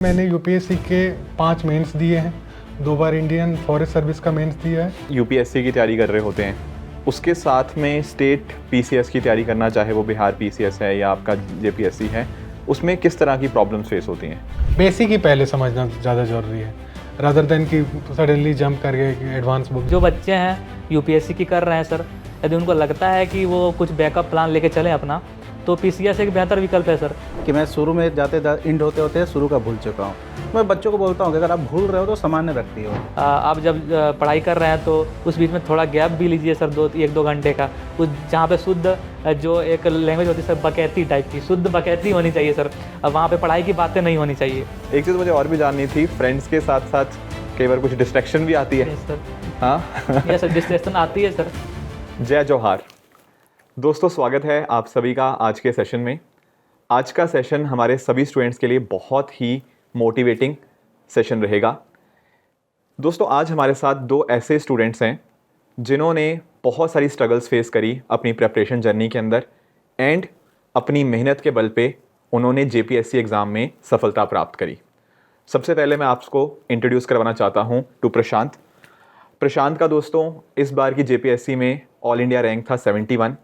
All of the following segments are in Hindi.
मैंने यूपीएससी के 5 मेंस दिए हैं, 2 बार इंडियन फॉरेस्ट सर्विस का मेंस दिया है। यूपीएससी की तैयारी कर रहे होते हैं, उसके साथ में स्टेट पीसीएस की तैयारी करना, चाहे वो बिहार पीसीएस है या आपका जेपीएससी है, उसमें किस तरह की प्रॉब्लम्स फेस होती हैं? बेसिक ही पहले समझना ज़्यादा ज़रूरी है रादर देन कि सडनली जंप करके एडवांस बुक। जो बच्चे हैं यूपीएससी की कर रहे हैं सर, यदि उनको लगता है कि वो कुछ बैकअप प्लान लेके चलें अपना, तो पीसीएस एक बेहतर विकल्प है सर। कि मैं शुरू में जाते इंड होते होते शुरू का भूल चुका हूँ। मैं बच्चों को बोलता हूँ कि अगर आप भूल रहे हो तो सामान्य रखती हो। आप जब पढ़ाई कर रहे हैं तो उस बीच में थोड़ा गैप भी लीजिए सर, 1-2 घंटे का, कुछ जहाँ पे शुद्ध जो एक लैंग्वेज होती है सर, बकैती टाइप की, शुद्ध बकैती होनी चाहिए सर। अब वहाँ पे पढ़ाई की बातें नहीं होनी चाहिए। एक चीज़ मुझे और भी जाननी थी, फ्रेंड्स के साथ साथ कई बार कुछ डिस्ट्रैक्शन भी आती है। यस सर, हाँ यस सर, डिस्ट्रैक्शन आती है सर। जय जोहार दोस्तों, स्वागत है आप सभी का आज के सेशन में। आज का सेशन हमारे सभी स्टूडेंट्स के लिए बहुत ही मोटिवेटिंग सेशन रहेगा। दोस्तों, आज हमारे साथ 2 ऐसे स्टूडेंट्स हैं जिन्होंने बहुत सारी स्ट्रगल्स फेस करी अपनी प्रेपरेशन जर्नी के अंदर, एंड अपनी मेहनत के बल पे उन्होंने जेपीएससी एग्ज़ाम में सफलता प्राप्त करी। सबसे पहले मैं आपको इंट्रोड्यूस करवाना चाहता हूं टू प्रशांत। प्रशांत का दोस्तों इस बार की जेपीएससी में ऑल इंडिया रैंक था 71।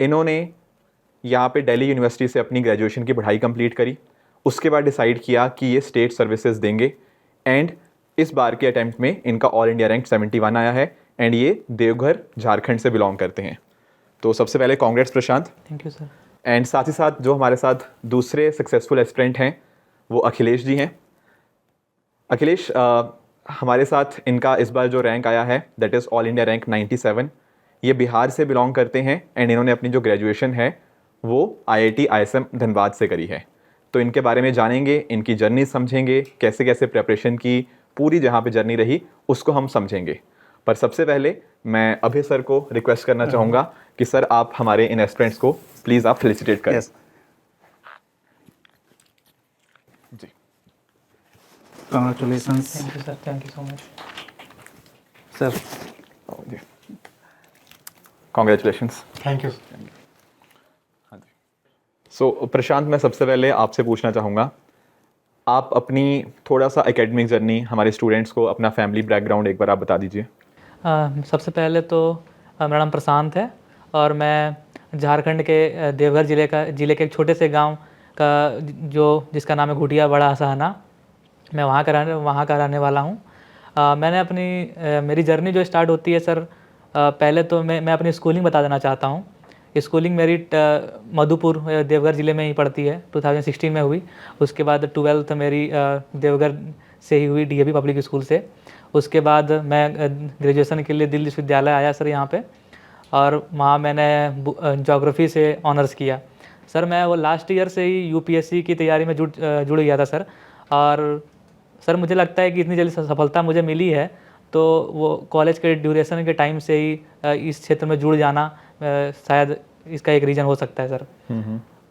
इन्होंने यहाँ पे दिल्ली यूनिवर्सिटी से अपनी ग्रेजुएशन की पढ़ाई कंप्लीट करी। उसके बाद डिसाइड किया कि ये स्टेट सर्विसेज देंगे, एंड इस बार के अटैम्प्ट में इनका ऑल इंडिया रैंक 71 आया है, एंड ये देवघर झारखंड से बिलोंग करते हैं। तो सबसे पहले congrats Prashant. Thank you sir. And साथ ही साथ जो हमारे साथ दूसरे सक्सेसफुल एस्पिरेंट हैं वो अखिलेश जी हैं। अखिलेश, हमारे साथ इनका इस बार जो रैंक आया है that is all India rank 97। ये बिहार से बिलोंग करते हैं, एंड इन्होंने अपनी जो ग्रेजुएशन है वो IIT ISM धनबाद से करी है। तो इनके बारे में जानेंगे, इनकी जर्नी समझेंगे, कैसे कैसे प्रेपरेशन की पूरी जहाँ पे जर्नी रही उसको हम समझेंगे। पर सबसे पहले मैं अभय सर को रिक्वेस्ट करना चाहूँगा कि सर आप हमारे इन एस्पिरेंट्स को प्लीज़ आप फेलिसिटेट करें। Yes. जी, Congratulations, thank you sir, thank you so much sir. Congratulations. Thank you. So Prashant, मैं सबसे पहले आपसे पूछना चाहूँगा, आप अपनी थोड़ा सा एकेडमिक जर्नी हमारे स्टूडेंट्स को, अपना फैमिली बैकग्राउंड एक बार आप बता दीजिए। सबसे पहले तो मेरा नाम प्रशांत है और मैं झारखंड के देवघर ज़िले के एक छोटे से गांव का जिसका नाम है घुटिया बड़ा सहना, मैं वहाँ का रहने वाला हूँ। मेरी जर्नी जो स्टार्ट होती है सर, पहले तो मैं अपनी स्कूलिंग बता देना चाहता हूँ। स्कूलिंग मेरी मधुपुर देवघर ज़िले में ही पड़ती है, 2016 में हुई। उसके बाद 12th मेरी देवघर से ही हुई, DAV पब्लिक स्कूल से। उसके बाद मैं ग्रेजुएशन के लिए दिल्ली विश्वविद्यालय आया सर यहाँ पे, और वहाँ मैंने ज्योग्राफी से ऑनर्स किया। सर मैं वो लास्ट ईयर से ही यूपीएससी की तैयारी में जुड़ गया था सर। और सर मुझे लगता है कि इतनी जल्दी सफलता मुझे मिली है तो वो कॉलेज के ड्यूरेशन के टाइम से ही इस क्षेत्र में जुड़ जाना शायद इसका एक रीज़न हो सकता है सर।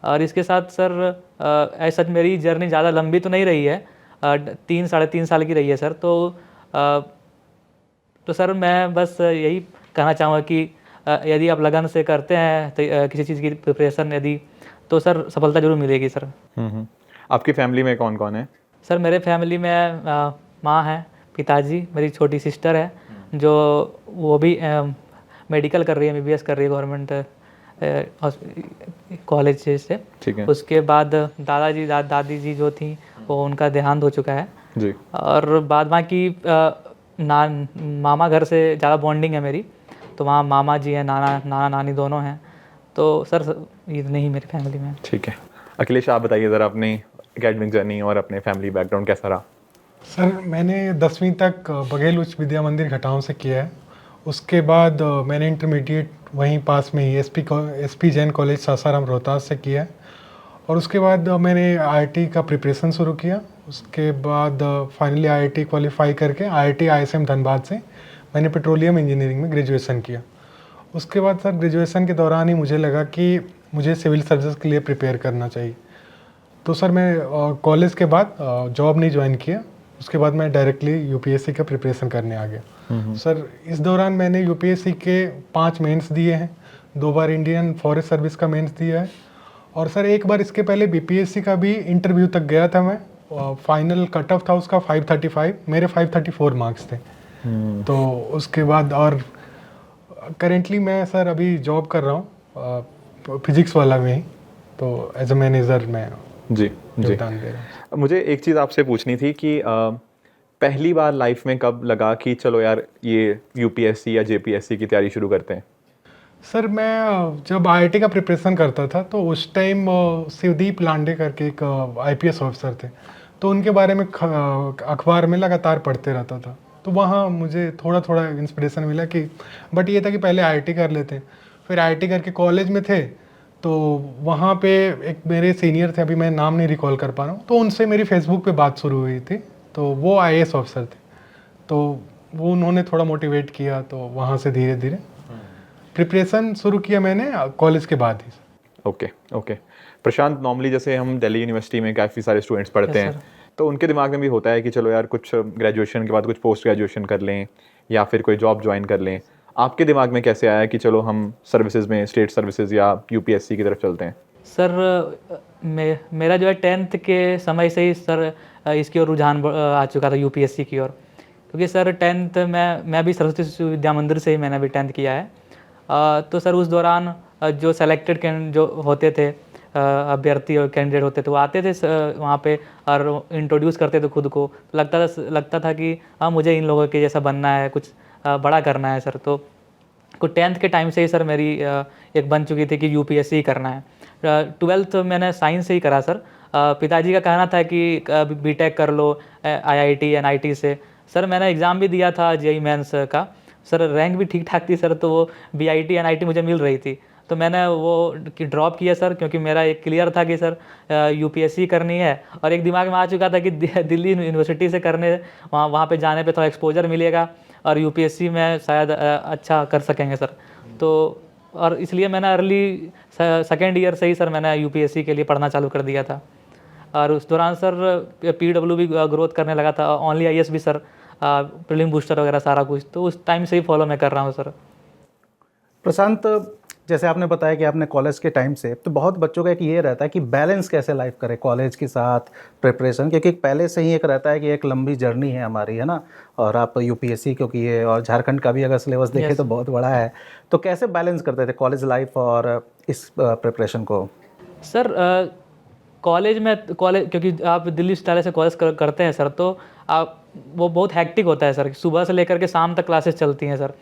और इसके साथ सर ऐसा मेरी जर्नी ज़्यादा लंबी तो नहीं रही है, 3-3.5 साल की रही है सर। तो सर मैं बस यही कहना चाहूँगा कि यदि आप लगन से करते हैं तो किसी चीज़ की प्रिपरेशन यदि, तो सर सफलता जरूर मिलेगी सर। आपकी फैमिली में कौन कौन है? सर मेरे फैमिली में माँ है, पिताजी, मेरी छोटी सिस्टर है जो वो भी मेडिकल कर रही है, MBBS कर रही है गवर्नमेंट कॉलेज से। ठीक है। उसके बाद दादाजी दादी जी जो थी वो उनका देहांत हो चुका है जी। और बाद बाकी मामा घर से ज़्यादा बॉन्डिंग है मेरी, तो वहाँ मामा जी हैं, नाना नानी दोनों हैं। तो सर इतने ही मेरी फैमिली में। ठीक है। अखिलेश, आप बताइए ज़रा अपनी एकेडमिक जर्नी और अपने फैमिली बैकग्राउंड कैसा रहा? सर मैंने 10वीं तक बघेल उच्च विद्या मंदिर घटाओं से किया है। उसके बाद मैंने इंटरमीडिएट वहीं पास में ही SP जैन कॉलेज सासाराम रोहतास से किया है। और उसके बाद मैंने IIT का प्रिपरेशन शुरू किया। उसके बाद फाइनली IIT क्वालिफाई करके IIT ISM धनबाद से मैंने पेट्रोलियम इंजीनियरिंग में ग्रेजुएशन किया। उसके बाद सर ग्रेजुएशन के दौरान ही मुझे लगा कि मुझे सिविल सर्विस के लिए प्रिपेयर करना चाहिए। तो सर मैं कॉलेज के बाद जॉब नहीं ज्वाइन किया। उसके बाद मैं डायरेक्टली यूपीएससी का प्रिपरेशन करने आ गया। सर इस दौरान मैंने यूपीएससी के 5 मेंस दिए हैं, 2 बार इंडियन फॉरेस्ट सर्विस का मेंस दिया है, और सर एक बार इसके पहले बीपीएससी का भी इंटरव्यू तक गया था मैं, फाइनल कट ऑफ था उसका 535, मेरे 534 मार्क्स थे। तो उसके बाद और करेंटली मैं सर अभी जॉब कर रहा हूँ फिजिक्स वाला में ही, तो एज अ मैनेजर मैं जी जी। योगदान दे रहा हूँ। मुझे एक चीज़ आपसे पूछनी थी कि पहली बार लाइफ में कब लगा कि चलो यार ये यूपीएससी या जेपीएससी की तैयारी शुरू करते हैं? सर मैं जब आईआईटी का प्रिपरेशन करता था तो उस टाइम शिवदीप लांडे करके एक आईपीएस ऑफिसर थे, तो उनके बारे में अखबार में लगातार पढ़ते रहता था। तो वहाँ मुझे थोड़ा थोड़ा इंस्पिरेशन मिला कि बट ये था कि पहले आईआईटी कर लेते। फिर आईआईटी करके कॉलेज में थे तो वहाँ पे एक मेरे सीनियर थे, अभी मैं नाम नहीं रिकॉल कर पा रहा हूँ, तो उनसे मेरी फेसबुक पे बात शुरू हुई थी। तो वो आईएएस ऑफिसर थे, तो वो उन्होंने थोड़ा मोटिवेट किया, तो वहाँ से धीरे धीरे प्रिपरेशन शुरू किया मैंने कॉलेज के बाद ही। Okay okay. प्रशांत, नॉर्मली जैसे हम दिल्ली यूनिवर्सिटी में काफ़ी सारे स्टूडेंट्स पढ़ते हैं, तो उनके दिमाग में भी होता है कि चलो यार कुछ ग्रेजुएशन के बाद कुछ पोस्ट ग्रेजुएशन कर लें या फिर कोई जॉब ज्वाइन कर लें। आपके दिमाग में कैसे आया कि चलो हम सर्विसेज में, स्टेट सर्विसेज या यूपीएससी की तरफ चलते हैं? सर मेरा जो है 10th के समय से ही सर इसकी ओर रुझान आ चुका था, यूपीएससी की ओर। क्योंकि सर 10th मैं भी सरस्वती शिशु विद्या मंदिर से ही मैंने भी 10th किया है। तो सर उस दौरान जो सेलेक्टेड जो होते थे अभ्यर्थी और कैंडिडेट होते थे, वो आते थे वहाँ पे और इंट्रोड्यूस करते थे खुद को। तो लगता था कि हाँ, मुझे इन लोगों के जैसा बनना है, कुछ बड़ा करना है सर। तो 10th के टाइम से ही सर मेरी एक बन चुकी थी कि यूपीएससी करना है। 12th मैंने साइंस से ही करा सर। पिताजी का कहना था कि बीटेक कर लो आईआईटी एनआईटी से। सर मैंने एग्ज़ाम भी दिया था जेईई मेंस का, सर रैंक भी ठीक ठाक थी सर, तो वो बीआईटी एनआईटी मुझे मिल रही थी। तो मैंने वो ड्रॉप किया सर, क्योंकि मेरा एक क्लियर था कि सर यूपीएससी करनी है, और एक दिमाग में आ चुका था कि दिल्ली यूनिवर्सिटी से करने वहाँ पे जाने पे थोड़ा एक्सपोजर मिलेगा और यूपीएससी में शायद अच्छा कर सकेंगे सर। तो और इसलिए मैंने अर्ली सेकेंड ईयर से ही सर मैंने यूपीएससी के लिए पढ़ना चालू कर दिया था। और उस दौरान सर पीडब्ल्यू भी ग्रोथ करने लगा था, ओनली आईएएस भी सर, प्रीलिम बूस्टर वगैरह सारा कुछ, तो उस टाइम से ही फॉलो मैं कर रहा हूँ सर। प्रशांत, जैसे आपने बताया कि आपने कॉलेज के टाइम से, तो बहुत बच्चों का एक ये रहता है कि बैलेंस कैसे लाइफ करे कॉलेज के साथ प्रिपरेशन, क्योंकि पहले से ही एक रहता है कि एक लंबी जर्नी है हमारी, है ना। और आप यूपीएससी क्योंकि ये और झारखंड का भी अगर सिलेबस देखें तो बहुत बड़ा है, तो कैसे बैलेंस करते थे कॉलेज लाइफ और इस प्रिपरेशन को? सर कॉलेज क्योंकि आप दिल्ली विश्वविद्यालय से कॉलेज करते हैं सर, तो आप वो बहुत हैक्टिक होता है सर, सुबह से लेकर के शाम तक क्लासेस चलती हैं सर।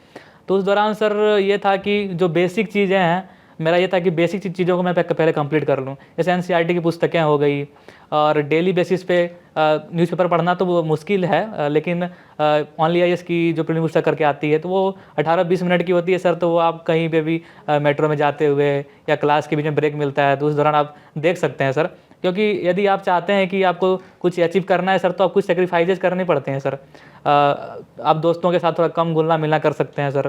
तो उस दौरान सर ये था कि जो बेसिक चीज़ें हैं, मेरा ये था कि बेसिक चीज़ों को मैं पहले कंप्लीट कर लूँ। जैसे एनसीईआरटी की पुस्तकें हो गई, और डेली बेसिस पे न्यूज़पेपर पढ़ना तो वो मुश्किल है, लेकिन ओनली आईएएस की जो प्रीलिम पुस्तक करके आती है, तो वो 18-20 मिनट की होती है सर। तो वो आप कहीं पे भी मेट्रो में जाते हुए या क्लास के बीच में ब्रेक मिलता है तो उस दौरान आप देख सकते हैं सर। क्योंकि यदि आप चाहते हैं कि आपको कुछ अचीव करना है सर, तो आप कुछ सेक्रीफाइसेस करने पड़ते हैं सर। आप दोस्तों के साथ थोड़ा कम घुलना मिलना कर सकते हैं सर,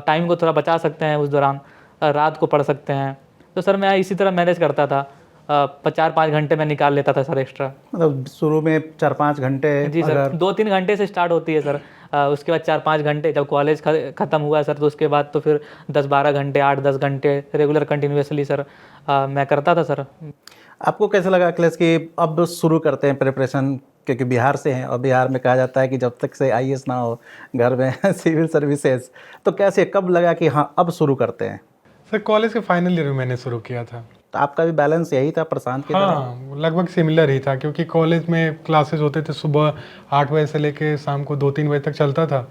टाइम को थोड़ा बचा सकते हैं, उस दौरान रात को पढ़ सकते हैं। तो सर मैं इसी तरह मैनेज करता था, 4-5 घंटे मैं निकाल लेता था सर एक्स्ट्रा। मतलब शुरू में 4-5 घंटे? जी सर, 2-3 घंटे से स्टार्ट होती है सर, उसके बाद 4-5 घंटे। जब कॉलेज ख़त्म हुआ सर, तो उसके बाद तो फिर 10-12 घंटे, 8-10 घंटे रेगुलर कंटिन्यूसली सर मैं करता था सर। आपको कैसा लगा अखिलेश कि अब शुरू करते हैं प्रिपरेशन, क्योंकि बिहार से हैं और बिहार में कहा जाता है कि जब तक से आईएएस ना हो घर में सिविल सर्विसेज, तो कैसे कब लगा कि हाँ अब शुरू करते हैं? सर कॉलेज के फाइनल ईयर में मैंने शुरू किया था। तो आपका भी बैलेंस यही था प्रशांत की तरह? हाँ, लगभग सिमिलर ही था, क्योंकि कॉलेज में क्लासेस होते थे सुबह 8 बजे से लेके शाम को 2-3 बजे तक चलता था।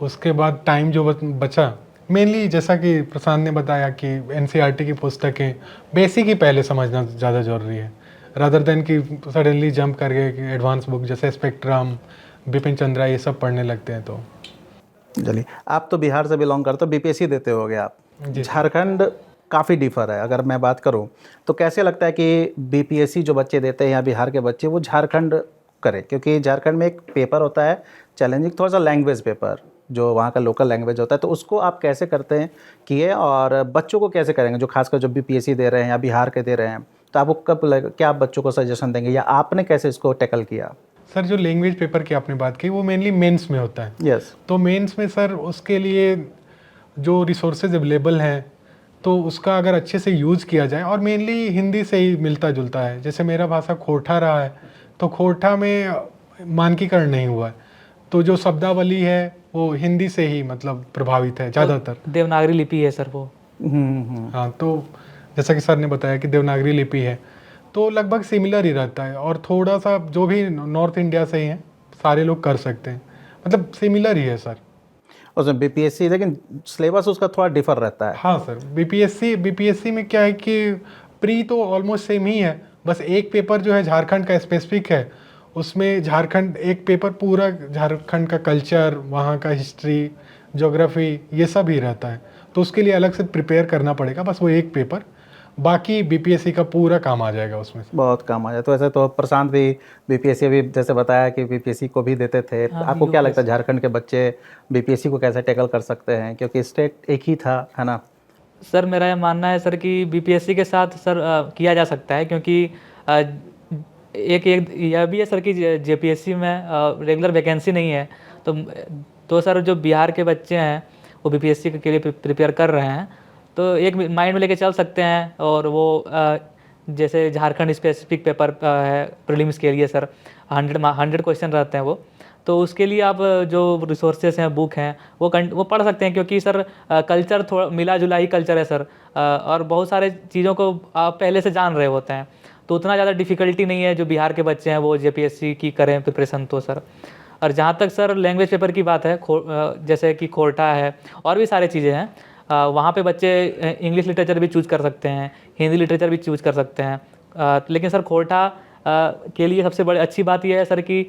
उसके बाद टाइम जो बचा, मेनली जैसा कि प्रशांत ने बताया कि एनसीईआरटी की पुस्तकें बेसिक ही पहले समझना ज़्यादा जरूरी है, रादर देन कि सडनली जंप करके एडवांस बुक जैसे स्पेक्ट्रम, बिपिन चंद्रा ये सब पढ़ने लगते हैं। तो चलिए, आप तो बिहार से बिलोंग करते हो, बीपीएससी देते होगे आप। झारखंड काफ़ी डिफर है अगर मैं बात करूं, तो कैसे लगता है कि बीपीएससी जो बच्चे देते हैं या बिहार के बच्चे वो झारखंड करें? क्योंकि झारखंड में एक पेपर होता है चैलेंजिंग, थोड़ा सा लैंग्वेज पेपर, जो वहाँ का लोकल लैंग्वेज होता है, तो उसको आप कैसे करते हैं किए, और बच्चों को कैसे करेंगे जो खासकर जो बीपीएससी दे रहे हैं या बिहार के दे रहे हैं, तो आपको क्या आप बच्चों को सजेशन देंगे या आपने कैसे इसको टैकल किया? सर जो लैंग्वेज पेपर की आपने बात की वो मेनली मेंस में होता है। यस। तो मेंस में सर उसके लिए जो रिसोर्सेज अवेलेबल हैं, तो उसका अगर अच्छे से यूज़ किया जाए, और मेनली हिंदी से ही मिलता जुलता है। जैसे मेरा भाषा खोरठा रहा है, तो खोरठा में मानकीकरण नहीं हुआ है, तो जो शब्दावली है वो हिंदी से ही मतलब प्रभावित है ज़्यादातर। देवनागरी लिपि है सर वो। हाँ, तो जैसा कि सर ने बताया कि देवनागरी लिपि है, तो लगभग सिमिलर ही रहता है, और थोड़ा सा जो भी नॉर्थ इंडिया से ही हैं सारे लोग कर सकते हैं, मतलब सिमिलर ही है सर। उसमें बीपीएससी, लेकिन सिलेबस उसका थोड़ा डिफर रहता है। हाँ सर, बीपीएससी में क्या है कि प्री तो ऑलमोस्ट सेम ही है, बस एक पेपर जो है झारखंड का स्पेसिफिक है, उसमें झारखंड एक पेपर पूरा झारखंड का कल्चर, वहाँ का हिस्ट्री, ज्योग्राफी, ये सब ही रहता है, तो उसके लिए अलग से प्रिपेयर करना पड़ेगा, बस वो एक पेपर, बाकी बीपीएससी का पूरा काम आ जाएगा उसमें से। बहुत काम आ जाए। तो ऐसे तो प्रशांत भी बीपीएससी अभी जैसे बताया कि बीपीएससी को भी देते थे, आपको क्या लगता है झारखंड के बच्चे बीपीएससी को कैसे टैकल कर सकते हैं, क्योंकि स्टेट एक ही था, है ना? सर मेरा ये मानना है सर कि बीपीएससी के साथ सर किया जा सकता है, क्योंकि एक एक यह भी है सर कि जेपीएससी में रेगुलर वैकेंसी नहीं है, तो सर जो बिहार के बच्चे हैं वो बीपीएससी के लिए प्रिपेयर कर रहे हैं, तो एक माइंड में लेके चल सकते हैं। और वो जैसे झारखंड स्पेसिफिक पेपर है प्रीलिम्स के लिए सर, 100 क्वेश्चन रहते हैं वो, तो उसके लिए आप जो रिसोर्सेस हैं, बुक हैं, वो पढ़ सकते हैं, क्योंकि सर कल्चर थोड़ा मिला जुला ही कल्चर है सर, और बहुत सारे चीज़ों को आप पहले से जान रहे होते हैं, तो उतना ज़्यादा डिफ़िकल्टी नहीं है जो बिहार के बच्चे हैं वो जेपीएससी की करें प्रिपरेशन तो सर। और जहाँ तक सर लैंग्वेज पेपर की बात है, जैसे कि खोरठा है और भी सारी चीज़ें हैं, वहाँ पे बच्चे इंग्लिश लिटरेचर भी चूज़ कर सकते हैं, हिंदी लिटरेचर भी चूज़ कर सकते हैं, लेकिन सर खोरठा के लिए सबसे बड़ी अच्छी बात यह है सर कि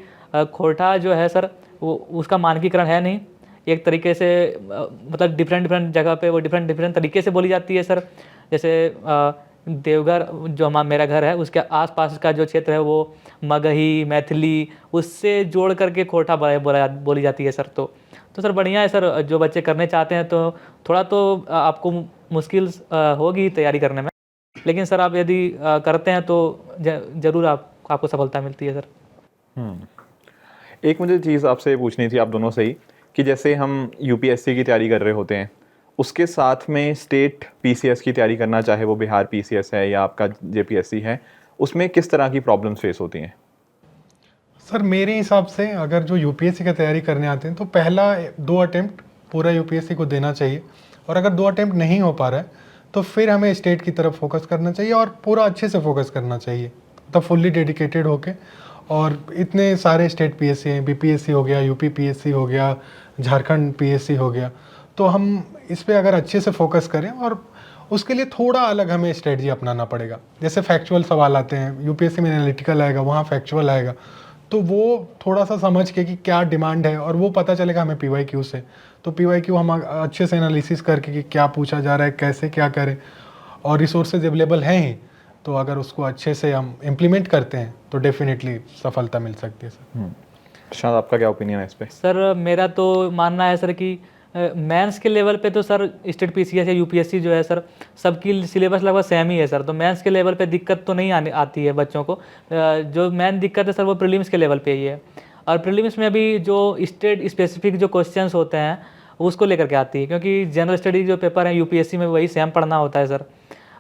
खोरठा जो है सर वो उसका मानकीकरण है नहीं, एक तरीके से मतलब डिफरेंट जगह पे वो डिफरेंट तरीके से बोली जाती है सर। जैसे देवघर जो मेरा घर है उसके आसपास का जो क्षेत्र है वो मगही, मैथिली, उससे जोड़ करके खोरठा बोली जाती है सर। तो सर बढ़िया है सर, जो बच्चे करने चाहते हैं तो थोड़ा तो आपको मुश्किल होगी तैयारी करने में, लेकिन सर आप यदि करते हैं तो ज़रूर आपको सफलता मिलती है सर। एक मुझे चीज़ आपसे पूछनी थी आप दोनों से ही, कि जैसे हम यूपीएससी की तैयारी कर रहे होते हैं, उसके साथ में स्टेट पीसीएस की तैयारी करना, चाहे वो बिहार पीसीएस है या आपका जेपीएससी है, उसमें किस तरह की प्रॉब्लम्स फेस होती हैं? सर मेरे हिसाब से अगर जो यूपीएससी की तैयारी करने आते हैं तो पहला 2 अटेम्प्ट पूरा यूपीएससी को देना चाहिए, और अगर 2 अटेम्प्ट नहीं हो पा रहा है तो फिर हमें स्टेट की तरफ फोकस करना चाहिए, और पूरा अच्छे से फोकस करना चाहिए, तब फुल्ली डेडिकेटेड होके। और इतने सारे स्टेट पीएससी हैं, बीपीएससी हो गया, यूपी पीएससी हो गया, झारखंड पीएससी हो गया, तो हम इस पे अगर अच्छे से फोकस करें, और उसके लिए थोड़ा अलग हमें स्ट्रेटजी अपनाना पड़ेगा। जैसे फैक्चुअल सवाल आते हैं, यूपीएससी में एनालिटिकल आएगा, वहाँ फैक्चुअल आएगा, तो वो थोड़ा सा समझ के कि क्या डिमांड है, और वो पता चलेगा हमें पीवाईक्यू से, तो पीवाईक्यू हम अच्छे से एनालिसिस करके कि क्या पूछा जा रहा है, कैसे क्या करें, और रिसोर्सेज अवेलेबल हैं ही, तो अगर उसको अच्छे से हम इम्प्लीमेंट करते हैं तो डेफिनेटली सफलता मिल सकती है सर। प्रशांत, आपका क्या ओपिनियन है इस पे? सर मेरा तो मानना है सर कि मेंस के लेवल पे तो सर स्टेट पीसीएस या यूपीएससी जो है सर सबकी सिलेबस लगभग सेम ही है सर, तो मेंस के लेवल पे दिक्कत तो नहीं आती है बच्चों को। जो मेन दिक्कत है सर वो प्रीलिम्स के लेवल पे ही है, और प्रीलिम्स में भी जो स्टेट स्पेसिफिक जो क्वेश्चंस होते हैं उसको लेकर के आती है, क्योंकि जनरल स्टडी जो पेपर है यूपीएससी में वही सेम पढ़ना होता है सर,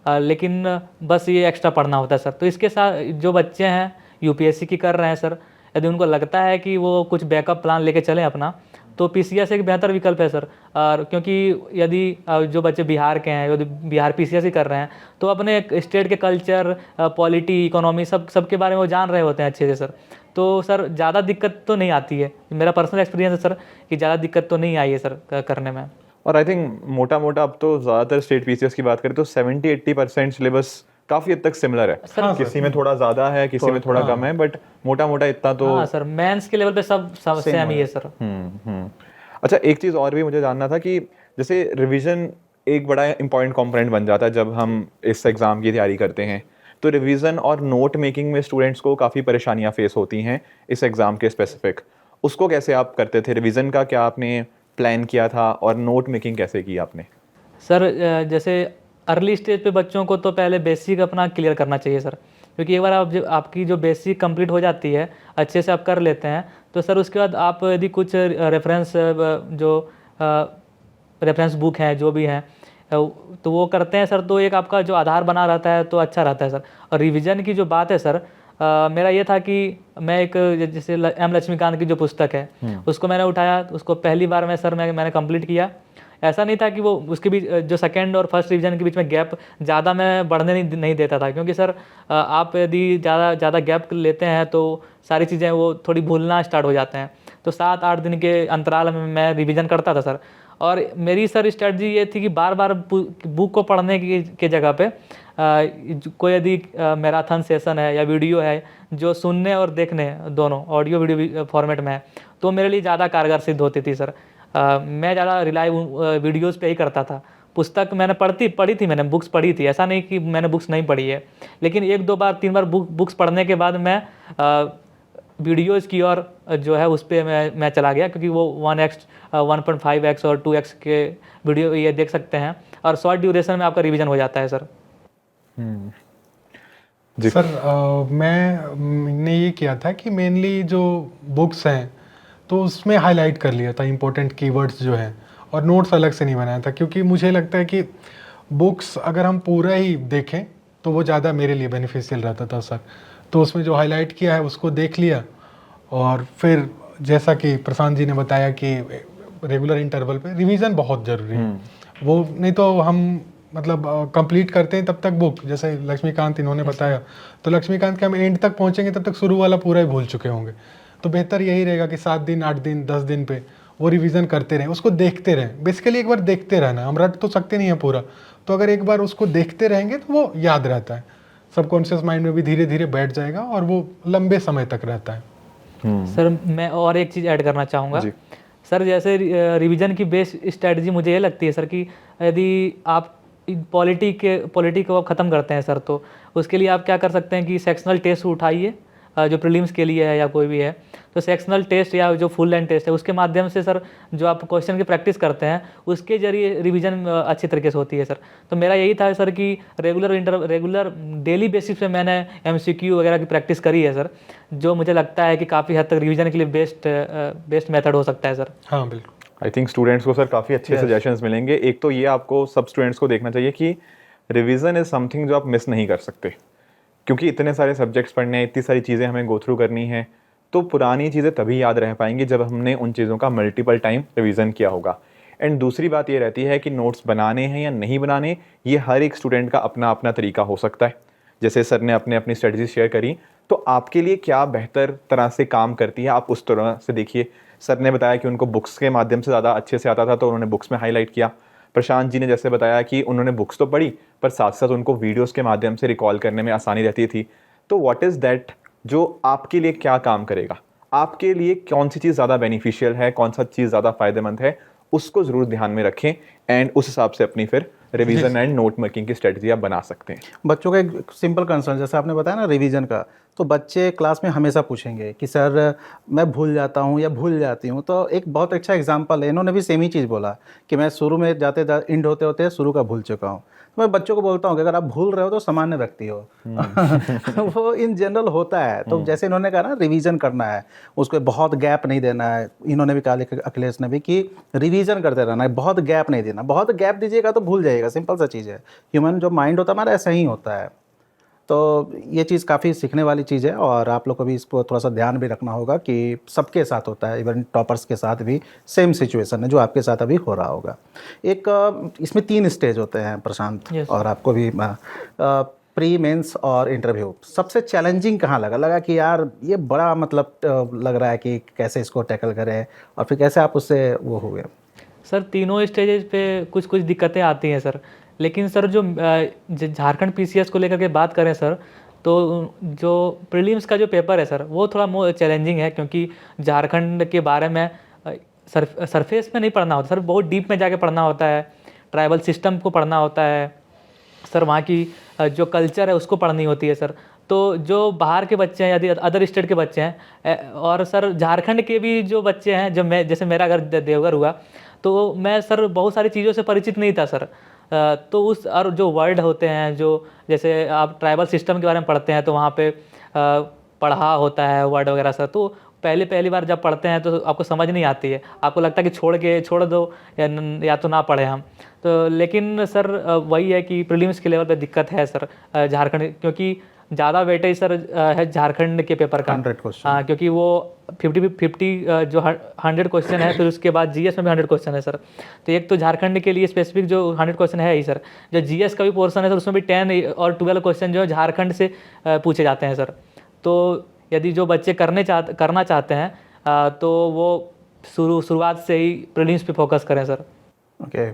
लेकिन बस ये एक्स्ट्रा पढ़ना होता है सर। तो इसके साथ जो बच्चे हैं यूपीएससी की कर रहे हैं सर, यदि उनको लगता है कि वो कुछ बैकअप प्लान लेके चलें अपना, तो पीसीएस एक बेहतर विकल्प है सर। और क्योंकि यदि जो बच्चे बिहार के हैं, यदि बिहार पीसीएस ही कर रहे हैं, तो अपने स्टेट के कल्चर, पॉलिटी, इकोनॉमी सबके बारे में वो जान रहे होते हैं अच्छे से सर, तो सर ज़्यादा दिक्कत तो नहीं आती है। मेरा पर्सनल एक्सपीरियंस है सर कि ज़्यादा दिक्कत तो नहीं आई है सर करने में। और आई थिंक मोटा अब तो ज़्यादातर स्टेट पीसीएस की बात करें तो 70-80% सिलेबस काफ़ी हद तक सिमिलर है। हाँ, किसी में थोड़ा ज़्यादा है, किसी में थोड़ा कम है, बट मोटा इतना तो। हाँ सर, मेंस के लेवल पे सब सेम ही है सर। अच्छा, एक चीज़ और भी मुझे जानना था कि जैसे रिवीजन एक बड़ा इंपॉर्टेंट कंपोनेंट बन जाता है जब हम इस एग्ज़ाम की तैयारी करते हैं, तो रिवीजन और नोट मेकिंग में स्टूडेंट्स को काफ़ी परेशानियां फेस होती हैं इस एग्ज़ाम के स्पेसिफिक। उसको कैसे आप करते थे? रिवीजन का क्या आपने प्लान किया था, और नोट मेकिंग कैसे की आपने? सर जैसे अर्ली स्टेज पे बच्चों को तो पहले बेसिक अपना क्लियर करना चाहिए सर, क्योंकि एक बार आपकी जो बेसिक कंप्लीट हो जाती है, अच्छे से आप कर लेते हैं, तो सर उसके बाद आप यदि कुछ रेफरेंस बुक हैं जो भी हैं तो वो करते हैं सर, तो एक आपका जो आधार बना रहता है तो अच्छा रहता है सर। और रिवीजन की जो बात है सर, मेरा ये था कि मैं एक जैसे एम लक्ष्मीकांत की जो पुस्तक है उसको मैंने उठाया, उसको पहली बार में सर मैंने कंप्लीट किया। ऐसा नहीं था कि वो उसके बीच जो सेकंड और फर्स्ट रिवीजन के बीच में गैप ज़्यादा मैं बढ़ने नहीं देता था, क्योंकि सर आप यदि ज़्यादा गैप लेते हैं तो सारी चीज़ें वो थोड़ी भूलना स्टार्ट हो जाते हैं। तो 7-8 दिन के अंतराल में मैं रिवीजन करता था सर। और मेरी सर स्ट्रेटजी ये थी कि बार बार बुक को पढ़ने की जगह पे कोई यदि मैराथन सेशन है या वीडियो है जो सुनने और देखने दोनों ऑडियो वीडियो फॉर्मेट में है, तो मेरे लिए ज़्यादा कारगर सिद्ध होती थी सर। मैं ज़्यादा रिलाई वीडियोज़ पे ही करता था। पुस्तक मैंने पढ़ी थी, मैंने बुक्स पढ़ी थी, ऐसा नहीं कि मैंने बुक्स नहीं पढ़ी है, लेकिन 1-2 बार 3 बार बुक्स पढ़ने के बाद मैं वीडियोज़ की और जो है उस पर मैं चला गया, क्योंकि वो 1x 1.5x और 2x के वीडियो ये देख सकते हैं और शॉर्ट ड्यूरेशन में आपका रिवीजन हो जाता है सर। जी सर मैंने ये किया था कि मेनली जो बुक्स हैं तो उसमें हाईलाइट कर लिया था इम्पोर्टेंट कीवर्ड्स जो हैं, और नोट्स अलग से नहीं बनाया था, क्योंकि मुझे लगता है कि बुक्स अगर हम पूरा ही देखें तो वो ज़्यादा मेरे लिए बेनिफिशियल रहता था सर। तो उसमें जो हाईलाइट किया है उसको देख लिया, और फिर जैसा कि प्रशांत जी ने बताया कि रेगुलर इंटरवल पे रिवीजन बहुत ज़रूरी है। वो नहीं तो हम मतलब कंप्लीट करते हैं तब तक बुक, जैसे लक्ष्मीकांत इन्होंने बताया, तो लक्ष्मीकांत के हम एंड तक पहुंचेंगे तब तक शुरू वाला पूरा ही भूल चुके होंगे। तो बेहतर यही रहेगा कि 7 दिन 8 दिन 10 दिन पे वो रिवीजन करते रहें, उसको देखते रहें। बेसिकली एक बार देखते रहना, हम रट तो सकते नहीं हैं पूरा, तो अगर एक बार उसको देखते रहेंगे तो वो याद रहता है, सबकॉन्शियस माइंड में भी धीरे धीरे बैठ जाएगा और वो लंबे समय तक रहता है। सर मैं और एक चीज़ ऐड करना चाहूँगा सर। जैसे रिवीजन की बेस्ट स्ट्रेटजी मुझे ये लगती है सर कि यदि आप पॉलिटी को आप ख़त्म करते हैं सर, तो उसके लिए आप क्या कर सकते हैं कि सेक्शनल टेस्ट उठाइए, जो प्रीलिम्स के लिए है या कोई भी है, तो सेक्शनल टेस्ट या जो फुल लेंथ टेस्ट है उसके माध्यम से सर जो आप क्वेश्चन की प्रैक्टिस करते हैं उसके जरिए रिवीजन अच्छी तरीके से होती है सर। तो मेरा यही था सर कि रेगुलर डेली बेसिस पे मैंने MCQ वगैरह की प्रैक्टिस करी है सर, जो मुझे लगता है कि काफ़ी हद तक रिवीजन के लिए बेस्ट मेथड हो सकता है सर। हाँ बिल्कुल। आई थिंक स्टूडेंट्स को सर काफ़ी अच्छे सजेशंस मिलेंगे। एक तो ये आपको सब स्टूडेंट्स को देखना चाहिए कि रिवीजन इज़ समथिंग जो आप मिस नहीं कर सकते, क्योंकि इतने सारे सब्जेक्ट्स पढ़ने हैं, इतनी सारी चीज़ें हमें गो थ्रू करनी है, तो पुरानी चीज़ें तभी याद रह पाएंगी जब हमने उन चीज़ों का मल्टीपल टाइम रिवीजन किया होगा। एंड दूसरी बात ये रहती है कि नोट्स बनाने हैं या नहीं बनाने, ये हर एक स्टूडेंट का अपना अपना तरीका हो सकता है। जैसे सर ने अपनी स्ट्रेटजी शेयर करी, तो आपके लिए क्या बेहतर तरह से काम करती है आप उस तरह से देखिए। सर ने बताया कि उनको बुक्स के माध्यम से ज़्यादा अच्छे से आता था, तो उन्होंने बुक्स में हाईलाइट किया। प्रशांत जी ने जैसे बताया कि उन्होंने बुक्स तो पढ़ी पर साथ साथ उनको वीडियोस के माध्यम से रिकॉल करने में आसानी रहती थी। तो व्हाट इज़ दैट जो आपके लिए क्या काम करेगा, आपके लिए कौन सी चीज़ ज़्यादा बेनिफिशियल है, कौन सा चीज़ ज़्यादा फ़ायदेमंद है, उसको ज़रूर ध्यान में रखें एंड उस हिसाब से अपनी फिर रिवीजन एंड नोट मेकिंग की स्ट्रेटजी आप बना सकते हैं। बच्चों का एक सिंपल कंसर्न, जैसे आपने बताया ना रिवीजन का, तो बच्चे क्लास में हमेशा पूछेंगे कि सर मैं भूल जाता हूँ या भूल जाती हूँ। तो एक बहुत अच्छा एग्जांपल है, इन्होंने भी सेम ही चीज़ बोला कि मैं शुरू में जाते एंड होते होते शुरू का भूल चुका हूँ। तो मैं बच्चों को बोलता हूँ कि अगर आप भूल रहे हो तो सामान्य व्यक्ति हो। वो इन जनरल होता है। तो जैसे इन्होंने कहा ना रिवीजन करना है, उसको बहुत गैप नहीं देना है। इन्होंने भी कहा, अखिलेश ने भी, कि रिवीजन करते रहना है, बहुत गैप नहीं देना। बहुत गैप दीजिएगा तो भूल जाइएगा, सिंपल सा चीज़ है। ह्यूमन जो माइंड होता है हमारा ऐसा ही होता है। तो ये चीज़ काफ़ी सीखने वाली चीज़ है और आप लोग को भी इसको थोड़ा सा ध्यान भी रखना होगा कि सबके साथ होता है, इवन टॉपर्स के साथ भी सेम सिचुएशन है जो आपके साथ अभी हो रहा होगा। एक इसमें 3 स्टेज होते हैं प्रशांत, और आपको भी प्री मेंस और इंटरव्यू। सबसे चैलेंजिंग कहाँ लगा कि यार ये बड़ा मतलब लग रहा है कि कैसे इसको टैकल करें, और फिर कैसे आप उससे वो हुए? सर तीनों स्टेजेस पे कुछ कुछ दिक्कतें आती हैं सर, लेकिन सर जो झारखंड PCS को लेकर के बात करें सर, तो जो प्रीलिम्स का जो पेपर है सर वो थोड़ा मोर चैलेंजिंग है, क्योंकि झारखंड के बारे में सरफेस में नहीं पढ़ना होता सर, बहुत डीप में जाके पढ़ना होता है। ट्राइबल सिस्टम को पढ़ना होता है सर, वहाँ की जो कल्चर है उसको पढ़नी होती है सर। तो जो बाहर के बच्चे हैं यदि अदर स्टेट के बच्चे हैं, और सर झारखंड के भी जो बच्चे हैं, जो मैं जैसे मेरा घर देवघर हुआ, तो मैं सर बहुत सारी चीज़ों से परिचित नहीं था सर। तो उस और जो वर्ड होते हैं, जो जैसे आप ट्राइबल सिस्टम के बारे में पढ़ते हैं तो वहाँ पे पढ़ा होता है वर्ड वगैरह सर, तो पहली बार जब पढ़ते हैं तो आपको समझ नहीं आती है, आपको लगता है कि छोड़ दो या तो ना पढ़े हम। तो लेकिन सर वही है कि प्रीलिम्स के लेवल पे दिक्कत है सर झारखंड, क्योंकि ज़्यादा वेटेज सर है झारखंड के पेपर का 100 क्वेश्चन। हाँ, क्योंकि वो 50 जो 100 क्वेश्चन है, फिर उसके बाद जीएस में भी 100 क्वेश्चन है सर। तो एक तो झारखंड के लिए स्पेसिफिक जो 100 क्वेश्चन है ही सर, जो जीएस का भी पोर्शन है सर, उसमें भी 10 और 12 क्वेश्चन जो है झारखंड से पूछे जाते हैं सर। तो यदि जो बच्चे करना चाहते हैं तो वो शुरुआत से ही प्रीलिम्स पे फोकस करें सर। ओके।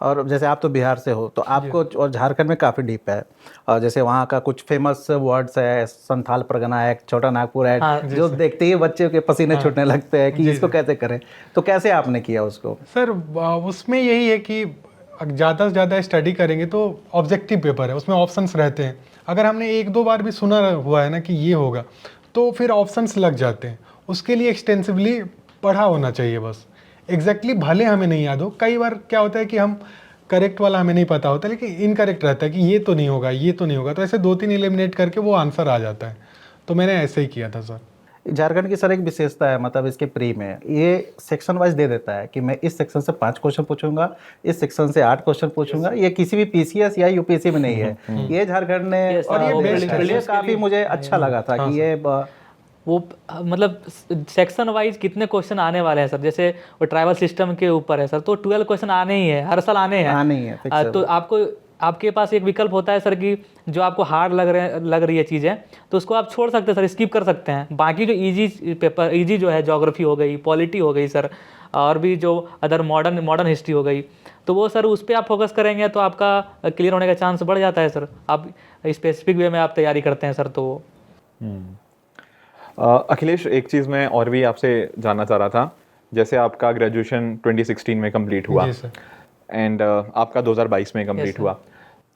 और जैसे आप तो बिहार से हो, तो आपको और झारखंड में काफ़ी डीप है, और जैसे वहाँ का कुछ फेमस वर्ड्स है, संथाल परगना है, छोटा नागपुर है, हाँ, जो देखते ही बच्चे के पसीने छूटने लगते हैं कि इसको कैसे करें। तो कैसे आपने किया उसको? सर उसमें यही है कि ज़्यादा से ज़्यादा स्टडी करेंगे तो ऑब्जेक्टिव पेपर है, उसमें ऑप्शंस रहते हैं। अगर हमने एक दो बार भी सुना हुआ है ना कि ये होगा, तो फिर ऑप्शंस लग जाते हैं। उसके लिए एक्सटेंसिवली पढ़ा होना चाहिए बस। एग्जैक्टली भले हमें नहीं याद हो, कई बार क्या होता है कि हम करेक्ट वाला हमें नहीं पता होता, लेकिन इनकरेक्ट रहता है कि ये तो नहीं होगा, ये तो नहीं होगा, तो ऐसे 2-3 एलिमिनेट करके वो आंसर आ जाता है। तो मैंने ऐसे ही किया था सर। झारखंड की सर एक विशेषता है, मतलब इसके प्री में ये सेक्शन वाइज दे देता है कि मैं इस सेक्शन से 5 क्वेश्चन पूछूंगा, इस सेक्शन से 8 क्वेश्चन पूछूंगा। ये किसी भी पीसीएस या यूपीएससी में नहीं है, ये झारखंड ने। Yes, और हाँ, वो ये prelims के लिए काफ़ी मुझे अच्छा लगा था कि ये वो मतलब सेक्शन वाइज कितने क्वेश्चन आने वाले हैं सर। जैसे वो ट्राइबल सिस्टम के ऊपर है सर, तो 12 क्वेश्चन आने ही है, हर साल आने हैं। आने ही है, fix है तो आपके पास एक विकल्प होता है सर कि जो आपको हार्ड लग रही है चीज़ें, तो उसको आप छोड़ सकते हैं सर, स्किप कर सकते हैं। बाकी जो इजी पेपर, इजी जो है ज्योग्राफी हो गई, पॉलिटी हो गई सर, और भी जो अदर मॉडर्न हिस्ट्री हो गई, तो वो सर उस पर आप फोकस करेंगे तो आपका क्लियर होने का चांस बढ़ जाता है सर। आप स्पेसिफिक वे में आप तैयारी करते हैं सर। तो वो अखिलेश, एक चीज़ मैं और भी आपसे जानना चाह रहा था। जैसे आपका ग्रेजुएशन 2016 में कंप्लीट हुआ जी सर। एंड आपका 2022 में कंप्लीट Yes, हुआ।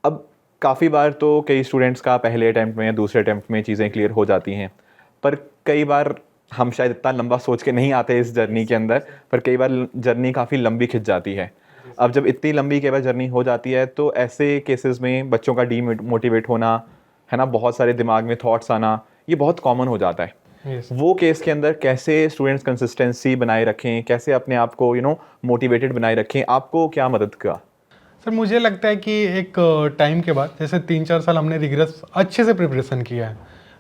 अब काफ़ी बार तो कई स्टूडेंट्स का पहले अटैम्प्ट में या दूसरे अटैम्प्ट में चीज़ें क्लियर हो जाती हैं, पर कई बार हम शायद इतना लंबा सोच के नहीं आते इस जर्नी के अंदर, पर कई बार जर्नी काफ़ी लंबी खिंच जाती है। अब जब इतनी लंबी कई बार जर्नी हो जाती है, तो ऐसे केसेस में बच्चों का डीमोटिवेट होना, है ना, बहुत सारे दिमाग में थॉट्स आना, ये बहुत कॉमन हो जाता है। Yes. वो केस के अंदर कैसे स्टूडेंट्स कंसिस्टेंसी बनाए रखें, कैसे अपने आप को मोटिवेटेड बनाए रखें, आपको क्या मदद का? सर मुझे लगता है कि एक टाइम के बाद, जैसे 3-4 साल हमने रिगरस अच्छे से प्रिपरेशन किया है,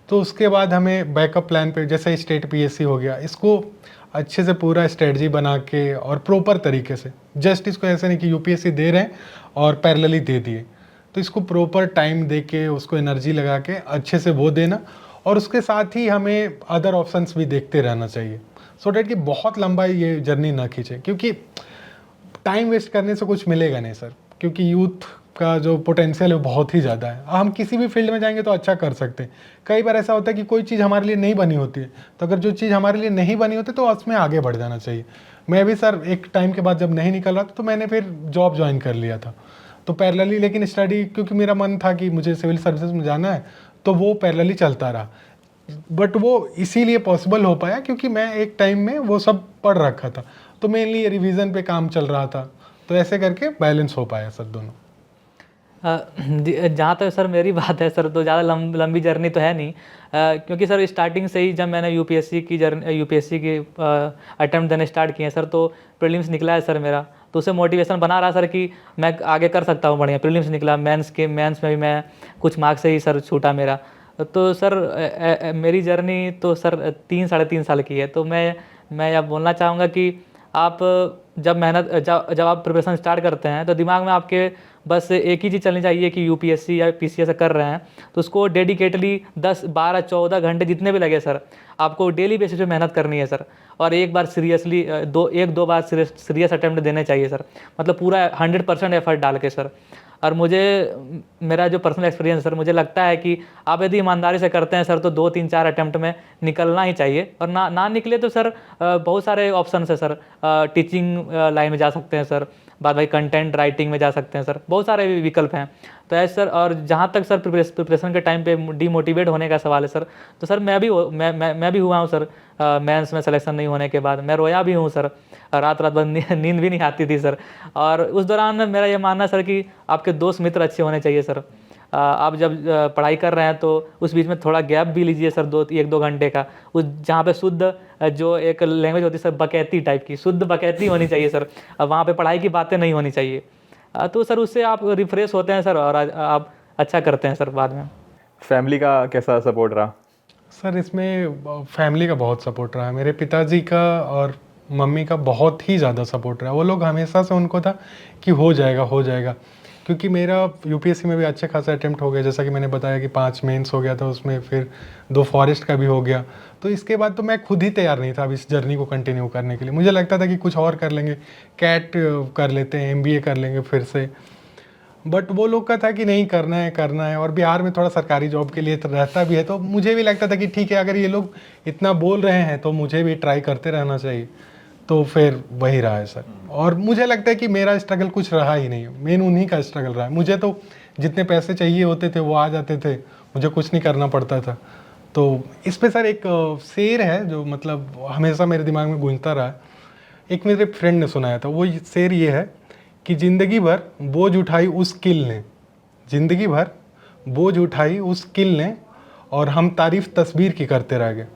तो उसके बाद हमें बैकअप प्लान पे, जैसे स्टेट पीएससी हो गया, इसको अच्छे से पूरा स्ट्रेटजी बना के और प्रॉपर तरीके से, जस्ट इसको ऐसे नहीं कि यूपीएससी दे रहे हैं और पैरेलली दे दिए, तो इसको प्रॉपर टाइम दे के, उसको एनर्जी लगा के अच्छे से वो देना, और उसके साथ ही हमें अदर ऑप्शंस भी देखते रहना चाहिए, सो डैट कि बहुत लंबा ये जर्नी ना खींचे, क्योंकि टाइम वेस्ट करने से कुछ मिलेगा नहीं सर। क्योंकि यूथ का जो पोटेंशियल है वो बहुत ही ज़्यादा है। हम किसी भी फील्ड में जाएंगे तो अच्छा कर सकते हैं। कई बार ऐसा होता है कि कोई चीज़ हमारे लिए नहीं बनी होती है, तो अगर जो चीज़ हमारे लिए नहीं बनी होती तो उसमें आगे बढ़ जाना चाहिए। मैं भी सर एक टाइम के बाद जब नहीं निकल रहा था तो मैंने फिर जॉब ज्वाइन कर लिया था, तो पैरेलली, लेकिन स्टडी, क्योंकि मेरा मन था कि मुझे सिविल सर्विसेज में जाना है, तो वो पैरेलली चलता रहा। बट वो इसीलिए पॉसिबल हो पाया क्योंकि मैं एक टाइम में वो सब पढ़ रखा था, तो मेनली रिवीजन पे काम चल रहा था, तो ऐसे करके बैलेंस हो पाया सर दोनों। जहाँ तक सर मेरी बात है सर, तो ज़्यादा लंबी जर्नी तो है नहीं, क्योंकि सर स्टार्टिंग से ही जब मैंने यूपीएससी की अटैम्प्ट देने स्टार्ट किए सर, तो प्रीलिम्स निकला है सर मेरा, तो उससे मोटिवेशन बना रहा सर कि मैं आगे कर सकता हूँ बढ़िया। प्रीलिम्स निकला, मेंस में भी मैं कुछ मार्क्स से ही सर छूटा मेरा। तो सर मेरी जर्नी तो सर 3-3.5 साल की है। तो मैं यह बोलना चाहूँगा कि आप जब आप प्रिपरेशन स्टार्ट करते हैं तो दिमाग में आपके बस एक ही चीज़ चलनी चाहिए कि यूपीएससी या पीसीएस कर रहे हैं तो उसको डेडिकेटली 10, 12, 14 घंटे जितने भी लगे सर, आपको डेली बेसिस पे मेहनत करनी है सर। और एक बार सीरियसली एक दो बार सीरियस अटेम्प्ट देने चाहिए सर, मतलब पूरा 100% एफर्ट डाल के सर। और मेरा जो पर्सनल एक्सपीरियंस सर, मुझे लगता है कि आप यदि ईमानदारी से करते हैं सर तो 2-3-4 अटेम्प्ट में निकलना ही चाहिए। और ना निकले तो सर बहुत सारे ऑप्शन है सर, टीचिंग लाइन में जा सकते हैं सर, बाद भाई कंटेंट राइटिंग में जा सकते हैं सर, बहुत सारे विकल्प हैं। तो ऐसे सर, और जहाँ तक सर प्रिपरेशन के टाइम पे डीमोटिवेट होने का सवाल है सर, तो सर मैं भी हुआ हूँ सर। मेंस में सिलेक्शन नहीं होने के बाद मैं रोया भी हूँ सर, रात भर नींद भी नहीं आती थी सर। और उस दौरान मेरा ये मानना सर कि आपके दोस्त मित्र अच्छे होने चाहिए सर। आप जब पढ़ाई कर रहे हैं तो उस बीच में थोड़ा गैप भी लीजिए सर, 1-2 घंटे का, उस जहाँ पे शुद्ध जो एक लैंग्वेज होती है सर, बकैती टाइप की, शुद्ध बकैती होनी चाहिए सर। वहाँ पे पढ़ाई की बातें नहीं होनी चाहिए। तो सर उससे आप रिफ्रेश होते हैं सर, और आप अच्छा करते हैं सर बाद में। फैमिली का कैसा सपोर्ट रहा? सर इसमें फैमिली का बहुत सपोर्ट रहा है। मेरे पिताजी का और मम्मी का बहुत ही ज़्यादा सपोर्ट रहा। वो लोग हमेशा से उनको था कि हो जाएगा हो जाएगा, क्योंकि मेरा यूपीएससी में भी अच्छे खासा अटेम्प्ट हो गया। जैसा कि मैंने बताया कि 5 मेंस हो गया था, उसमें फिर 2 फॉरेस्ट का भी हो गया। तो इसके बाद तो मैं खुद ही तैयार नहीं था अब इस जर्नी को कंटिन्यू करने के लिए। मुझे लगता था कि कुछ और कर लेंगे, कैट कर लेते हैं, एमबीए कर लेंगे फिर से। बट वो लोग का था कि नहीं, करना है। और बिहार में थोड़ा सरकारी जॉब के लिए तो रहता भी है, तो मुझे भी लगता था कि ठीक है, अगर ये लोग इतना बोल रहे हैं तो मुझे भी ट्राई करते रहना चाहिए। तो फिर वही रहा है सर। और मुझे लगता है कि मेरा स्ट्रगल कुछ रहा ही नहीं, मेन उन्हीं का स्ट्रगल रहा है। मुझे तो जितने पैसे चाहिए होते थे वो आ जाते थे, मुझे कुछ नहीं करना पड़ता था। तो इस पे सर एक शेर है जो मतलब हमेशा मेरे दिमाग में गूंजता रहा है। एक मेरे फ्रेंड ने सुनाया था, वो शेर ये है कि ज़िंदगी भर बोझ उठाई उस किल ने, ज़िंदगी भर बोझ उठाई उस किल ने, और हम तारीफ तस्वीर की करते रह गए।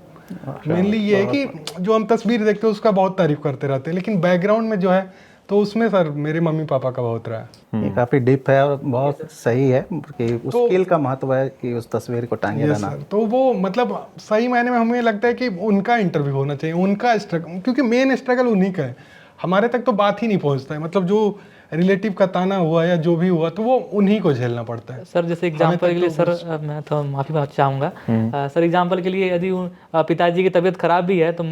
मेनली ये है कि जो हम तस्वीर देखते हैं उसका बहुत तारीफ करते रहते हैं, लेकिन बैकग्राउंड में जो है तो उसमें सर मेरे मम्मी पापा का बहुत रहा है। ये काफ़ी डीप है और बहुत सही है कि उस तो- स्किल का महत्व है कि उस तस्वीर को टांगे Yes, रहना। sir। तो वो मतलब सही मायने में हमें लगता है कि उनका इंटरव्यू होना चाहिए, उनका स्ट्रगल, क्योंकि मेन स्ट्रगल उन्हीं का है। हमारे तक तो बात ही नहीं पहुंचता है, मतलब जो रिलेटिव का ताना हुआ या जो भी हुआ तो वो उन्हीं को झेलना पड़ता है। सर जैसे एग्जांपल के लिए सर मैं तो माफ़ी चाहूँगा सर, एग्जांपल के लिए यदि पिताजी की तबीयत खराब भी है तो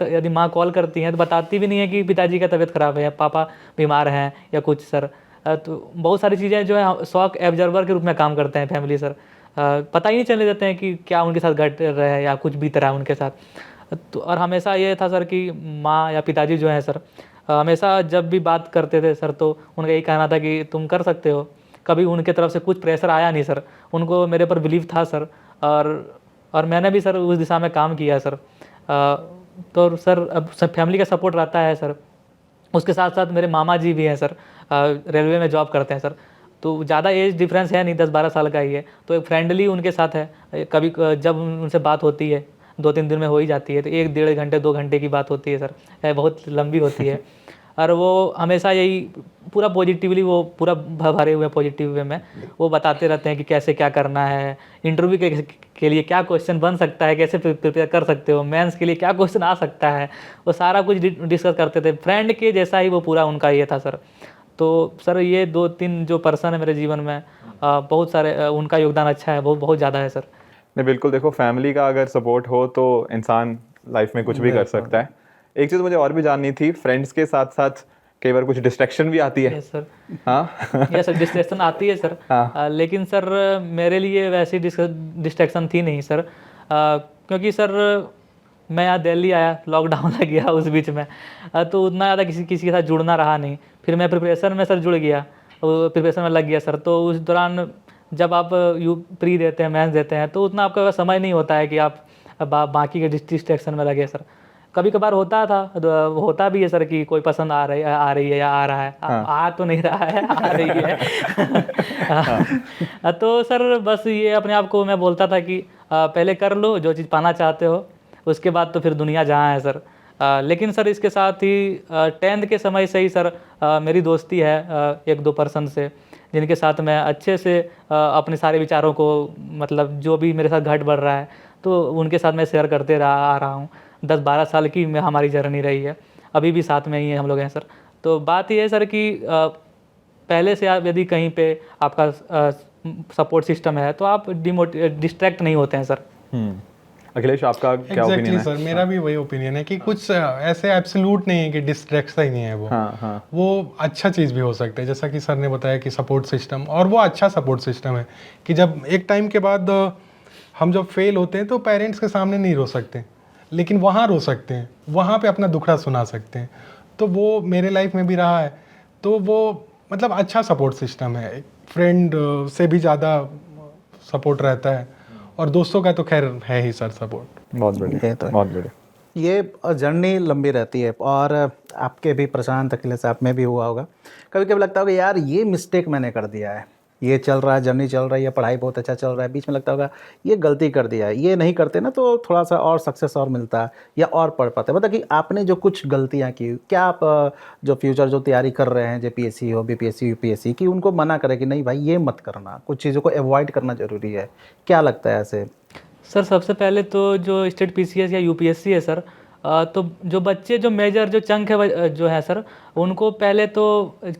यदि माँ कॉल करती हैं तो बताती भी नहीं है कि पिताजी का तबीयत खराब है या पापा बीमार हैं या कुछ सर। तो बहुत सारी चीज़ें जो है शॉक एब्जर्वर के रूप में काम करते हैं फैमिली सर। पता ही नहीं चलने देते हैं कि क्या उनके साथ घट रहा है या कुछ बीत रहा है उनके साथ। तो और हमेशा ये था सर कि माँ या पिताजी जो हैं सर हमेशा जब भी बात करते थे सर तो उनका यही कहना था कि तुम कर सकते हो। कभी उनके तरफ से कुछ प्रेशर आया नहीं सर, उनको मेरे पर बिलीव था सर। और मैंने भी सर उस दिशा में काम किया सर। तो सर अब सब फैमिली का सपोर्ट रहता है सर। उसके साथ साथ मेरे मामा जी भी हैं सर, रेलवे में जॉब करते हैं सर। तो ज़्यादा एज डिफरेंस है नहीं, 10-12 साल का ही है। तो एक फ्रेंडली उनके साथ है। कभी जब उनसे बात होती है 2-3 दिन में हो ही जाती है, तो 1-1.5 घंटे 2 घंटे की बात होती है सर, बहुत लंबी होती है। और वो हमेशा यही पूरा पॉजिटिवली, वो पूरा भरे हुए पॉजिटिव वे में वो बताते रहते हैं कि कैसे क्या करना है, इंटरव्यू के लिए क्या क्वेश्चन बन सकता है, कैसे प्रिपेयर कर सकते हो, मेंस के लिए क्या क्वेश्चन आ सकता है, वो सारा कुछ डिस्कस करते थे। फ्रेंड के जैसा ही वो पूरा उनका ये था सर। तो सर ये 2-3 जो पर्सन है मेरे जीवन में, बहुत सारे उनका योगदान अच्छा है, बहुत ज़्यादा है सर। नहीं बिल्कुल, देखो फैमिली का अगर सपोर्ट हो तो इंसान लाइफ में कुछ भी कर सकता है। एक चीज़ मुझे और भी जाननी थी, फ्रेंड्स के साथ साथ कई बार कुछ डिस्ट्रैक्शन भी आती है। Yes sir. हाँ यस सर, डिस्ट्रैक्शन आती है सर। लेकिन सर मेरे लिए वैसी डिस्ट्रैक्शन थी नहीं सर। क्योंकि सर मैं यहाँ दिल्ली आया, लॉकडाउन लग गया उस बीच में, तो उतना ज़्यादा किसी के साथ जुड़ना रहा नहीं। फिर मैं प्रिपरेशन में सर जुड़ गया, प्रिपरेशन में लग गया सर। तो उस दौरान जब आप प्री देते हैं, मेंस देते हैं, तो उतना आपका समय नहीं होता है कि आप बाकी के डिस्ट्रैक्शन में लगे सर। कभी कभार होता भी है सर कि कोई पसंद आ रही है या आ रहा है। आ तो नहीं रहा है, आ रही है। तो सर बस ये अपने आप को मैं बोलता था कि पहले कर लो जो चीज़ पाना चाहते हो, उसके बाद तो फिर दुनिया जहाँ है सर। लेकिन सर इसके साथ ही 10th के समय से ही सर मेरी दोस्ती है 1-2 पर्सन से, जिनके साथ मैं अच्छे से अपने सारे विचारों को, मतलब जो भी मेरे साथ घट बढ़ रहा है तो उनके साथ मैं शेयर करते आ रहा हूँ। 10-12 साल की हमारी जर्नी रही है, अभी भी साथ में ही है हम लोग हैं सर। तो बात ये है सर कि पहले से आप यदि कहीं पे आपका सपोर्ट सिस्टम है तो आप डिस्ट्रैक्ट नहीं होते हैं सर। अखिलेश, आपका क्या ओपिनियन है? सर मेरा भी वही ओपिनियन है कि कुछ ऐसे एब्सोल्यूट नहीं है कि डिस्ट्रैक्शन ही नहीं है वो। वो अच्छा चीज़ भी हो सकता है, जैसा कि सर ने बताया कि सपोर्ट सिस्टम, और वो अच्छा सपोर्ट सिस्टम है कि जब एक टाइम के बाद हम जब फेल होते हैं तो पेरेंट्स के सामने नहीं रो सकते, लेकिन वहाँ रो सकते हैं, वहाँ पे अपना दुखड़ा सुना सकते हैं। तो वो मेरे लाइफ में भी रहा है। तो वो मतलब अच्छा सपोर्ट सिस्टम है, फ्रेंड से भी ज़्यादा सपोर्ट रहता है, और दोस्तों का तो खैर है ही सर सपोर्ट। बहुत बढ़िया, तो बहुत बढ़िया। ये जर्नी लंबी रहती है, और आपके भी, प्रशांत, अखिलेश, आप में भी हुआ होगा। कभी कभी लगता होगा यार ये मिस्टेक मैंने कर दिया है, ये चल रहा है, जर्नी चल रही है, पढ़ाई बहुत अच्छा चल रहा है, बीच में लगता होगा ये गलती कर दिया है, ये नहीं करते ना तो थोड़ा सा और सक्सेस और मिलता है या और पढ़ पाते। मतलब कि आपने जो कुछ गलतियाँ की, क्या आप जो फ्यूचर जो तैयारी कर रहे हैं, जेपीएससी हो, बीपीएससी, यूपीएससी की, उनको मना करें कि नहीं भाई ये मत करना, कुछ चीज़ों को अवॉइड करना ज़रूरी है, क्या लगता है ऐसे? सर सबसे पहले तो जो स्टेट पीसीएस या यूपीएससी है सर, तो जो बच्चे जो मेजर जो चंक है जो है सर, उनको पहले तो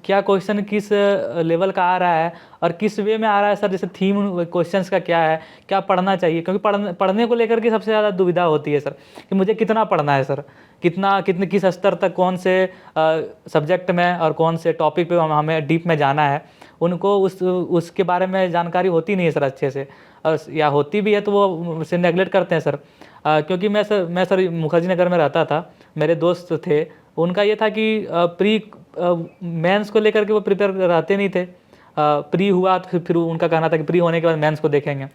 क्या क्वेश्चन किस लेवल का आ रहा है और किस वे में आ रहा है सर, जैसे थीम क्वेश्चंस का क्या है, क्या पढ़ना चाहिए, क्योंकि पढ़ने को लेकर के सबसे ज़्यादा दुविधा होती है सर कि मुझे कितना पढ़ना है सर, कितने किस स्तर तक कौन से सब्जेक्ट में और कौन से टॉपिक पे हमें डीप में जाना है, उनको उसके बारे में जानकारी होती नहीं है सर अच्छे से, या होती भी है तो वो उसे नेगलेक्ट करते हैं सर। क्योंकि मैं सर मुखर्जी नगर में रहता था, मेरे दोस्त थे, उनका ये था कि प्री मेंस को लेकर के वो प्रिपेयर रहते नहीं थे। प्री हुआ तो फिर उनका कहना था कि प्री होने के बाद मेंस को देखेंगे।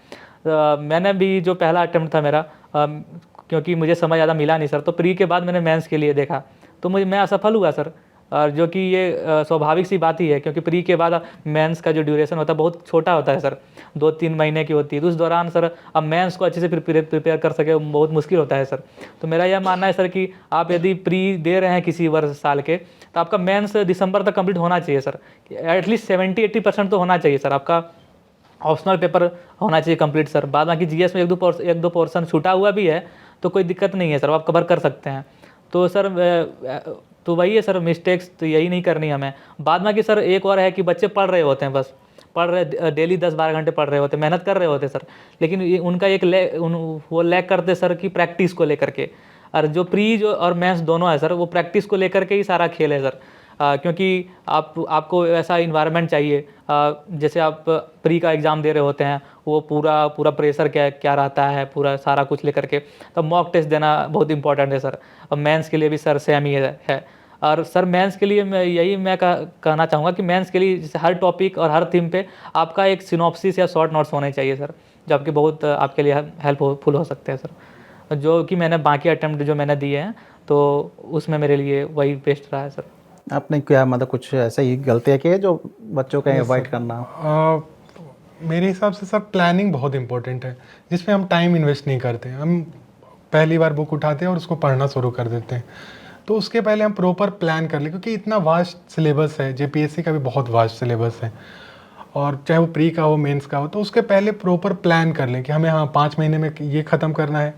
मैंने भी जो पहला अटेम्प्ट था मेरा, क्योंकि मुझे समय ज़्यादा मिला नहीं सर, तो प्री के बाद मैंने मेंस के लिए देखा, तो मैं असफल हुआ सर। और जो कि ये स्वाभाविक सी बात ही है, क्योंकि प्री के बाद मेंस का जो ड्यूरेशन होता है बहुत छोटा होता है सर, 2-3 महीने की होती है, तो उस दौरान सर अब मेंस को अच्छे से प्रिपेयर कर सके बहुत मुश्किल होता है सर। तो मेरा यह मानना है सर कि आप यदि प्री दे रहे हैं किसी वर्ष साल के, तो आपका मेंस दिसंबर तक कंप्लीट होना चाहिए सर, एटलीस्ट 70-80% तो होना चाहिए सर। आपका ऑप्शनल पेपर होना चाहिए कंप्लीट सर। बाद बाकी जीएस में एक दो पोर्शन छूटा हुआ भी है तो कोई दिक्कत नहीं है सर, आप कवर कर सकते हैं। तो सर तो वही है सर, मिस्टेक्स तो यही नहीं करनी हमें। बाद में कि सर एक और है कि बच्चे पढ़ रहे होते हैं, बस पढ़ रहे, डेली 10-12 घंटे पढ़ रहे होते हैं, मेहनत कर रहे होते हैं सर, लेकिन उनका एक वो लैग करते सर कि प्रैक्टिस को लेकर के। और जो प्री जो और मेंस दोनों है सर, वो प्रैक्टिस को लेकर के ही सारा खेल है सर। क्योंकि आपको ऐसा इन्वायरमेंट चाहिए, जैसे आप प्री का एग्ज़ाम दे रहे होते हैं, वो पूरा प्रेशर क्या रहता है, पूरा सारा कुछ लेकर के, तब मॉक टेस्ट देना बहुत इंपॉर्टेंट है सर। और मेंस के लिए भी सर सेम ही है। और सर मेंस के लिए मैं कहना चाहूँगा कि मेंस के लिए जैसे हर टॉपिक और हर थीम पे आपका एक सिनॉप्सिस या शॉर्ट नोट्स होने चाहिए सर, जो आपके बहुत आपके लिए हेल्पफुल हो सकते हैं सर। जो कि मैंने बाकी अटेम्प्ट जो मैंने दिए हैं, तो उसमें मेरे लिए वही बेस्ट रहा है सर। आपने क्या मतलब कुछ ऐसे ही गलतियाँ की है जो बच्चों का अवॉइड करना? मेरे हिसाब से सर प्लानिंग बहुत इंपॉर्टेंट है, जिसमें हम टाइम इन्वेस्ट नहीं करते। हम पहली बार बुक उठाते हैं और उसको पढ़ना शुरू कर देते हैं, तो उसके पहले हम प्रॉपर प्लान कर लें, क्योंकि इतना वास्ट सिलेबस है, जेपीएससी का भी बहुत वास्ट सिलेबस है, और चाहे वो प्री का हो मेंस का हो, तो उसके पहले प्रॉपर प्लान कर लें कि हमें 5 महीने में ये ख़त्म करना है,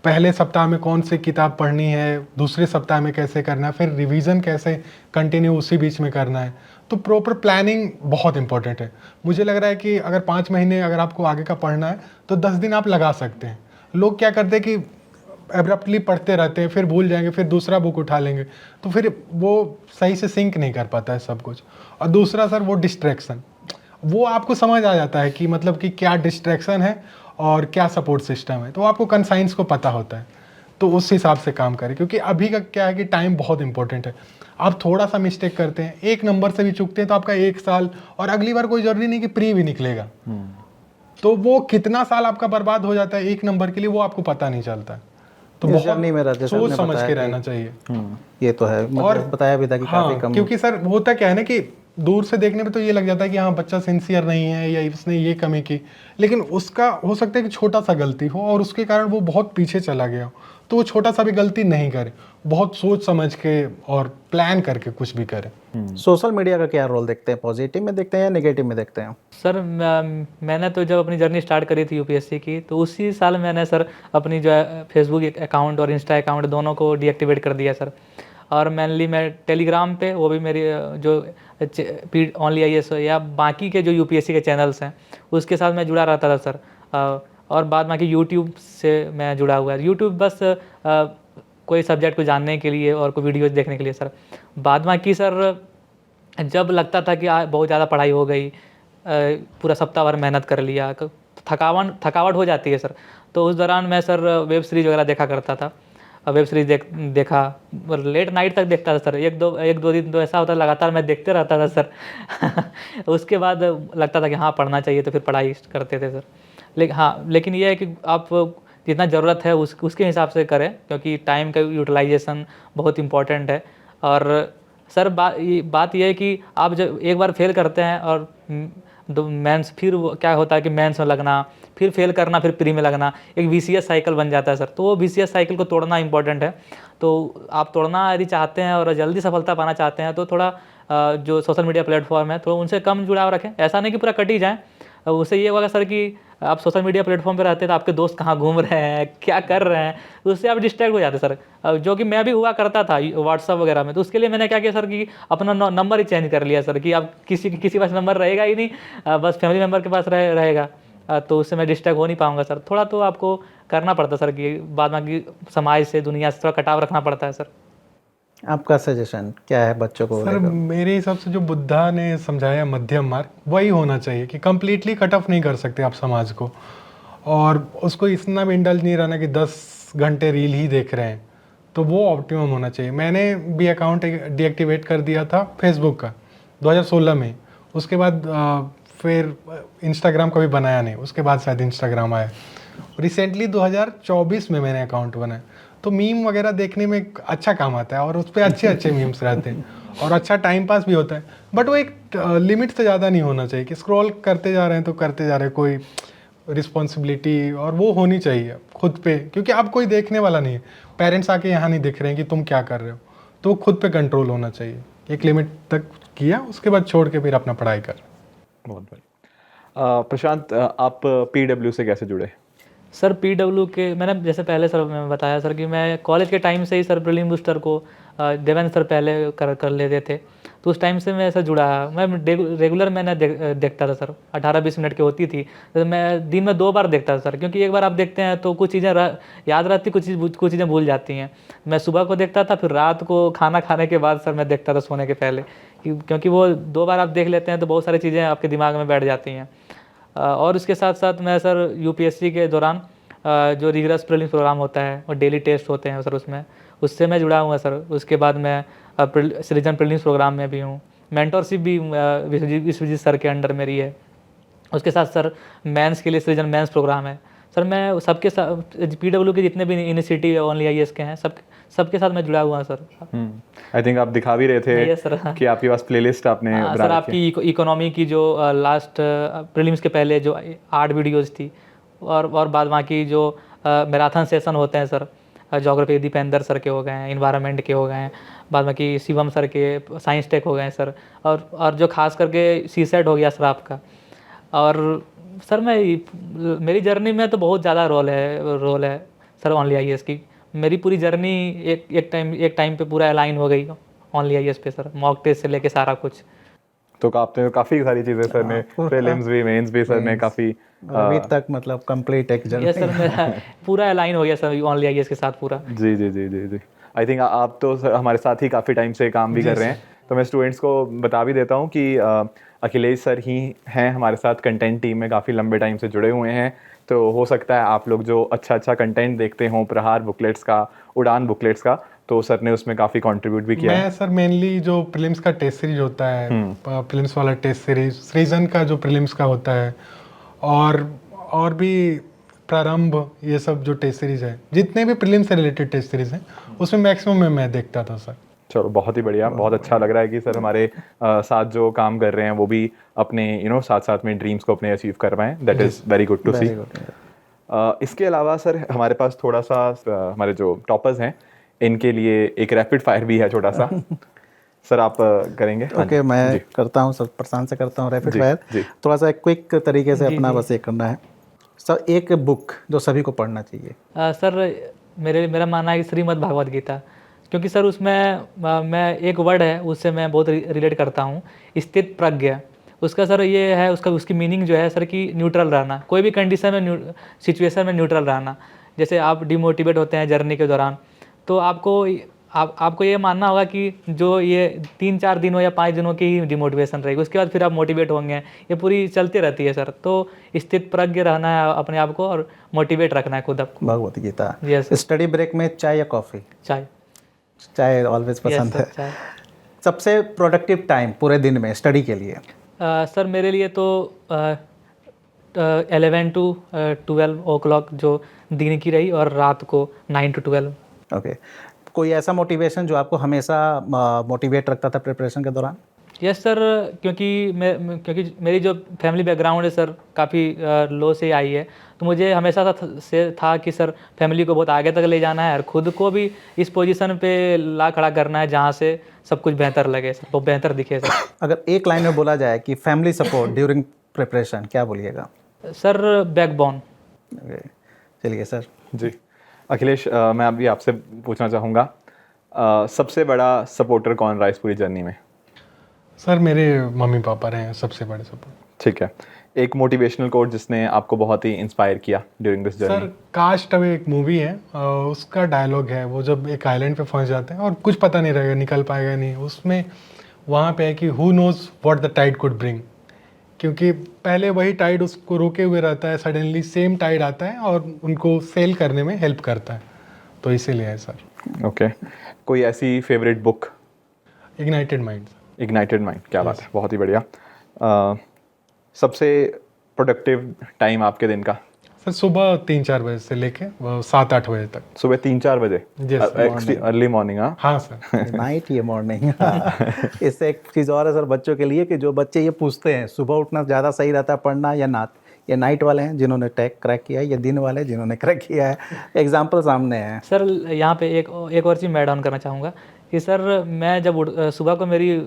पहले सप्ताह में कौन सी किताब पढ़नी है, दूसरे सप्ताह में कैसे करना है, फिर रिवीजन कैसे कंटिन्यू उसी बीच में करना है। तो प्रॉपर प्लानिंग बहुत इंपॉर्टेंट है। मुझे लग रहा है कि अगर 5 महीने अगर आपको आगे का पढ़ना है तो 10 दिन आप लगा सकते हैं। लोग क्या करते हैं कि एब्रप्टली पढ़ते रहते हैं, फिर भूल जाएंगे, फिर दूसरा बुक उठा लेंगे, तो फिर वो सही से सिंक नहीं कर पाता है सब कुछ। और दूसरा सर वो डिस्ट्रैक्शन, वो आपको समझ आ जाता है कि मतलब कि क्या डिस्ट्रैक्शन है और क्या सपोर्ट सिस्टम है, तो आपको कंसाइंस को पता होता है, तो उस हिसाब से काम करें। क्योंकि अभी का क्या है कि टाइम बहुत इंपॉर्टेंट है। आप थोड़ा सा मिस्टेक करते हैं, एक नंबर से भी चुकते हैं, तो आपका 1 साल, और अगली बार कोई जरूरी नहीं कि प्री भी निकलेगा, तो वो कितना साल आपका बर्बाद हो जाता है एक नंबर के लिए, वो आपको पता नहीं चलता। तो बहुत जर्नी में रहते सोच समझ के रहना चाहिए। ये तो है, और बताया भी था कि काफी कम, क्योंकि सर होता क्या है ना कि दूर से देखने पे तो ये लग जाता है कि हाँ बच्चा सिंसियर नहीं है या इसने ये कमी की, लेकिन उसका हो सकता है कि छोटा सा गलती हो और उसके कारण वो बहुत पीछे चला गया हो, तो वो छोटा सा भी गलती नहीं करे, बहुत सोच समझ के और प्लान करके कुछ भी करे। सोशल मीडिया का क्या रोल देखते हैं, पॉजिटिव में देखते हैं या नेगेटिव में देखते हैं? सर मैंने तो जब अपनी जर्नी स्टार्ट करी थी यूपीएससी की, तो उसी साल मैंने सर अपनी जो है फेसबुक अकाउंट और इंस्टा अकाउंट दोनों को डीएक्टिवेट कर दिया सर। और मेनली मैं टेलीग्राम पे, वो भी मेरी जो OnlyIAS या बाकी के जो यूपीएससी के चैनल्स हैं उसके साथ मैं जुड़ा रहता था सर। और बाद बाकी यूट्यूब से मैं जुड़ा हुआ है। यूट्यूब बस कोई सब्जेक्ट को जानने के लिए और कोई वीडियोज देखने के लिए सर। बाद बाकी सर जब लगता था कि बहुत ज़्यादा पढ़ाई हो गई, पूरा सप्ताह भर मेहनत कर लिया, थकावट हो जाती है सर, तो उस दौरान मैं सर वेब सीरीज़ वगैरह देखा करता था। वेब सीरीज़ देखा, लेट नाइट तक देखता था सर, एक दो दिन तो ऐसा होता लगातार मैं देखते रहता था सर। उसके बाद लगता था कि हाँ पढ़ना चाहिए, तो फिर पढ़ाई करते थे सर। लेकिन ये है कि आप जितना ज़रूरत है उसके हिसाब से करें, क्योंकि टाइम का यूटिलाइजेशन बहुत इम्पॉर्टेंट है। और सर बात ये है कि आप जब एक बार फेल करते हैं और मेंस, फिर वो क्या होता है कि मेंस में लगना, फिर फेल करना, फिर प्री में लगना, एक वीसीएस साइकिल बन जाता है सर। तो वो वीसीएस साइकिल को तोड़ना इंपॉर्टेंट है। तो आप तोड़ना यदि चाहते हैं और जल्दी सफलता पाना चाहते हैं तो थोड़ा जो सोशल मीडिया प्लेटफॉर्म है तो उनसे कम जुड़ाव रखें। ऐसा नहीं कि पूरा कट ही जाएँ, उससे ये होगा सर कि आप सोशल मीडिया प्लेटफॉर्म पे रहते हैं तो आपके दोस्त कहाँ घूम रहे हैं, क्या कर रहे हैं, तो उससे आप डिस्ट्रैक्ट हो जाते हैं सर। जो कि मैं भी हुआ करता था व्हाट्सअप वगैरह में। तो उसके लिए मैंने क्या किया सर कि अपना नंबर ही चेंज कर लिया सर कि अब किसी के पास नंबर रहेगा ही नहीं, बस फैमिली मेम्बर के पास रहेगा। तो उससे मैं डिस्ट्रैक्ट हो नहीं पाऊंगा सर। थोड़ा तो आपको करना पड़ता है सर कि बाद में कि समाज से, दुनिया से थोड़ा कटाव रखना पड़ता है सर। आपका सजेशन क्या है बच्चों को सर लेकर? मेरे हिसाब से जो बुद्धा ने समझाया मध्यम मार्ग वही होना चाहिए कि कंप्लीटली कट ऑफ नहीं कर सकते आप समाज को, और उसको इतना भी इंडल्ज नहीं रहना कि 10 घंटे रील ही देख रहे हैं, तो वो ऑप्टिमम होना चाहिए। मैंने भी अकाउंट डीएक्टिवेट कर दिया था फेसबुक का 2016 में। उसके बाद फिर इंस्टाग्राम कभी बनाया नहीं, उसके बाद शायद इंस्टाग्राम आया। रिसेंटली 2024 में मैंने अकाउंट बनाया। तो मीम वगैरह देखने में एक अच्छा काम आता है और उस पर अच्छे अच्छे मीम्स रहते हैं और अच्छा टाइम पास भी होता है, बट वो एक लिमिट से ज़्यादा नहीं होना चाहिए कि स्क्रॉल करते जा रहे हैं तो करते जा रहे हैं। कोई रिस्पॉन्सिबिलिटी और वो होनी चाहिए खुद पे, क्योंकि आप कोई देखने वाला नहीं है। पेरेंट्स आके यहाँ नहीं देख रहे हैं कि तुम क्या कर रहे हो, तो खुद पे कंट्रोल होना चाहिए। एक लिमिट तक किया, उसके बाद छोड़ के फिर अपना पढ़ाई कर। बहुत बढ़िया। प्रशांत, आप पीडब्ल्यू से कैसे जुड़े? सर पीडब्ल्यू के मैंने जैसे पहले सर मैं बताया सर कि मैं कॉलेज के टाइम से ही सर प्रीलिम बूस्टर को देवेंद्र सर पहले कर लेते थे, तो उस टाइम से मैं सर जुड़ा। मैं रेगुलर मैंने देखता था सर, 18-20 मिनट की होती थी, तो मैं दिन में 2 बार देखता था सर। क्योंकि एक बार आप देखते हैं तो कुछ चीज़ें याद रहती, कुछ चीज़ें भूल जाती हैं। मैं सुबह को देखता था, फिर रात को खाना खाने के बाद सर मैं देखता था सोने के पहले, क्योंकि वो 2 बार आप देख लेते हैं तो बहुत सारी चीज़ें आपके दिमाग में बैठ जाती हैं। और इसके साथ साथ मैं सर यूपीएससी के दौरान जो रिगरस प्रीलिम्स प्रोग्राम होता है और डेली टेस्ट होते हैं सर, उससे मैं जुड़ा हुआ सर। उसके बाद मैं सृजन प्रीलिम्स प्रोग्राम में भी हूँ। मेंटरशिप भी विश्वजीत सर के अंडर मेरी है। उसके साथ सर मेंस के लिए सृजन मेंस प्रोग्राम है सर। मैं सबके साथ पीडब्ल्यू के जितने भी इनिशिएटिव ओनली आईएएस के हैं सबके साथ मैं जुड़ा हुआ हूँ सर। आई थिंक आप दिखा भी रहे थे Yes, sir. कि आपके पास प्लेलिस्ट आपने बना सर रखी है। आपकी इकोनॉमी की जो लास्ट प्रीलिम्स के पहले जो 8 वीडियोज़ थी, और बाद बाकी जो मैराथन सेशन होते हैं सर, ज्योग्राफी दीपेंद्र सर के हो गए हैं, इन्वायरमेंट के हो गए हैं, बाद बाकी शिवम सर के साइंस टेक हो गए हैं सर, और जो खास करके सीसेट हो गया सर आपका। और सर मेरी जर्नी में तो बहुत ज़्यादा रोल है सर ओनली आईएएस की। मेरी पूरी जर्नी एक टाइम पे पूरा अलाइन हो गई ओनली आईएएस पे सर, मॉक टेस्ट से लेके सारा कुछ। तो आपने काफ़ी सारी चीज़ें सर ने, प्रीलिम्स भी, मेंस भी सर ने काफ़ी अभी तक मतलब कंप्लीट एक जर्नी। यस सर, मेरा पूरा अलाइन हो गया सर ओनली आईएएस के साथ पूरा। जी जी जी जी जी। आई थिंक आप तो सर हमारे साथ ही काफ़ी टाइम से काम भी कर रहे हैं, तो मैं स्टूडेंट्स को बता भी देता हूँ कि अखिलेश सर ही हैं हमारे साथ कंटेंट टीम में, काफ़ी लंबे टाइम से जुड़े हुए हैं। तो हो सकता है आप लोग जो अच्छा कंटेंट देखते हों प्रहार बुकलेट्स का, उड़ान बुकलेट्स का, तो सर ने उसमें काफ़ी कंट्रीब्यूट भी किया है। मैं सर मेनली जो प्रीलिम्स का टेस्ट सीरीज होता है, प्रीलिम्स वाला टेस्ट सीरीज, सृजन का जो प्रीलिम्स का होता है, और भी प्रारंभ, ये सब जो टेस्ट सीरीज है, जितने भी प्रीलिम्स से रिलेटेड टेस्ट सीरीज हैं, उसमें मैक्सिमम मैं देखता था सर। चलो बहुत ही बढ़िया, बहुत अच्छा लग रहा है कि सर हमारे साथ जो काम कर रहे हैं वो भी अपने साथ में ड्रीम्स को अपने अचीव कर पाएँ। That is very good to see. इसके अलावा सर हमारे पास थोड़ा सा हमारे जो टॉपर्स हैं इनके लिए एक रैपिड फायर भी है छोटा सा। सर आप करेंगे? ओके, मैं करता हूँ सर, प्रशांत से करता हूँ रैपिड फायर। थोड़ा सा क्विक तरीके से अपना बस ये करना है सर। एक बुक जो सभी को पढ़ना चाहिए। सर मेरा मानना है कि श्रीमद् भागवत गीता, क्योंकि सर उसमें मैं एक वर्ड है उससे मैं बहुत रिलेट करता हूँ, स्थित प्रज्ञ। उसका सर ये है, उसकी मीनिंग जो है सर कि न्यूट्रल रहना, कोई भी कंडीशन में, सिचुएशन में न्यूट्रल रहना। जैसे आप डिमोटिवेट होते हैं जर्नी के दौरान, तो आपको ये मानना होगा कि जो ये 3-4 दिनों या 5 दिनों की ही डिमोटिवेशन रहेगी, उसके बाद फिर आप मोटिवेट होंगे। ये पूरी चलती रहती है सर। तो स्थित प्रज्ञ रहना है अपने आप को और मोटिवेट रखना है खुद आपको। Bhagavad Gita. Yes. Study break में चाय या कॉफ़ी? चाय ऑलवेज पसंद है। चाय। सबसे प्रोडक्टिव टाइम पूरे दिन में स्टडी के लिए? सर मेरे लिए तो 11 to 12 o'clock जो दिन की रही, और रात को 9 to 12। ओके। कोई ऐसा मोटिवेशन जो आपको हमेशा मोटिवेट रखता था प्रिपरेशन के दौरान? यस सर, क्योंकि मेरी जो फैमिली बैकग्राउंड है सर काफ़ी लो से आई है, तो मुझे हमेशा से था कि सर फैमिली को बहुत आगे तक ले जाना है और ख़ुद को भी इस पोजीशन पे ला खड़ा करना है जहाँ से सब कुछ बेहतर लगे सर, वो बेहतर दिखे सर। अगर एक लाइन में बोला जाए कि फैमिली सपोर्ट ड्यूरिंग प्रिपरेशन, क्या बोलिएगा? Sir backbone. चलिए सर। जी अखिलेश, मैं अभी आपसे पूछना चाहूँगा, सबसे बड़ा सपोर्टर कौन रहा इस पूरी जर्नी में? सर मेरे मम्मी पापा रहे हैं सबसे बड़े सपोर्ट। ठीक है, एक मोटिवेशनल कोट जिसने आपको बहुत ही इंस्पायर किया during this sir journey? Cast away एक मूवी है, उसका डायलॉग है, वो जब एक आइलैंड पे फंस जाते हैं और कुछ पता नहीं रहेगा निकल पाएगा नहीं, उसमें वहाँ पे है कि who knows what the tide could bring, क्योंकि पहले वही टाइड उसको रोके हुए रहता है, सडनली सेम टाइड आता है और उनको सेल करने में हेल्प करता है, तो इसीलिए है सर। ओके, कोई ऐसी favourite book? Ignited mind. Ignited mind, क्या बात है, बहुत ही बढ़िया। सबसे प्रोडक्टिव टाइम आपके दिन का? सर सुबह 3-4 बजे से लेके 7-8 बजे तक। सुबह 3-4 बजे? Yes, early morning? हाँ हाँ सर। नाइट ये मॉर्निंग। इससे एक चीज़ और है सर बच्चों के लिए कि जो बच्चे ये पूछते हैं सुबह उठना ज़्यादा सही रहता है पढ़ना या नात, ये नाइट वाले हैं जिन्होंने टेक क्रैक किया है या दिन वाले जिन्होंने क्रैक किया है? एग्जाम्पल सामने है सर यहाँ पे एक और चीज़ मैं ऐड ऑन करना चाहूँगा कि सर मैं जब सुबह को मेरी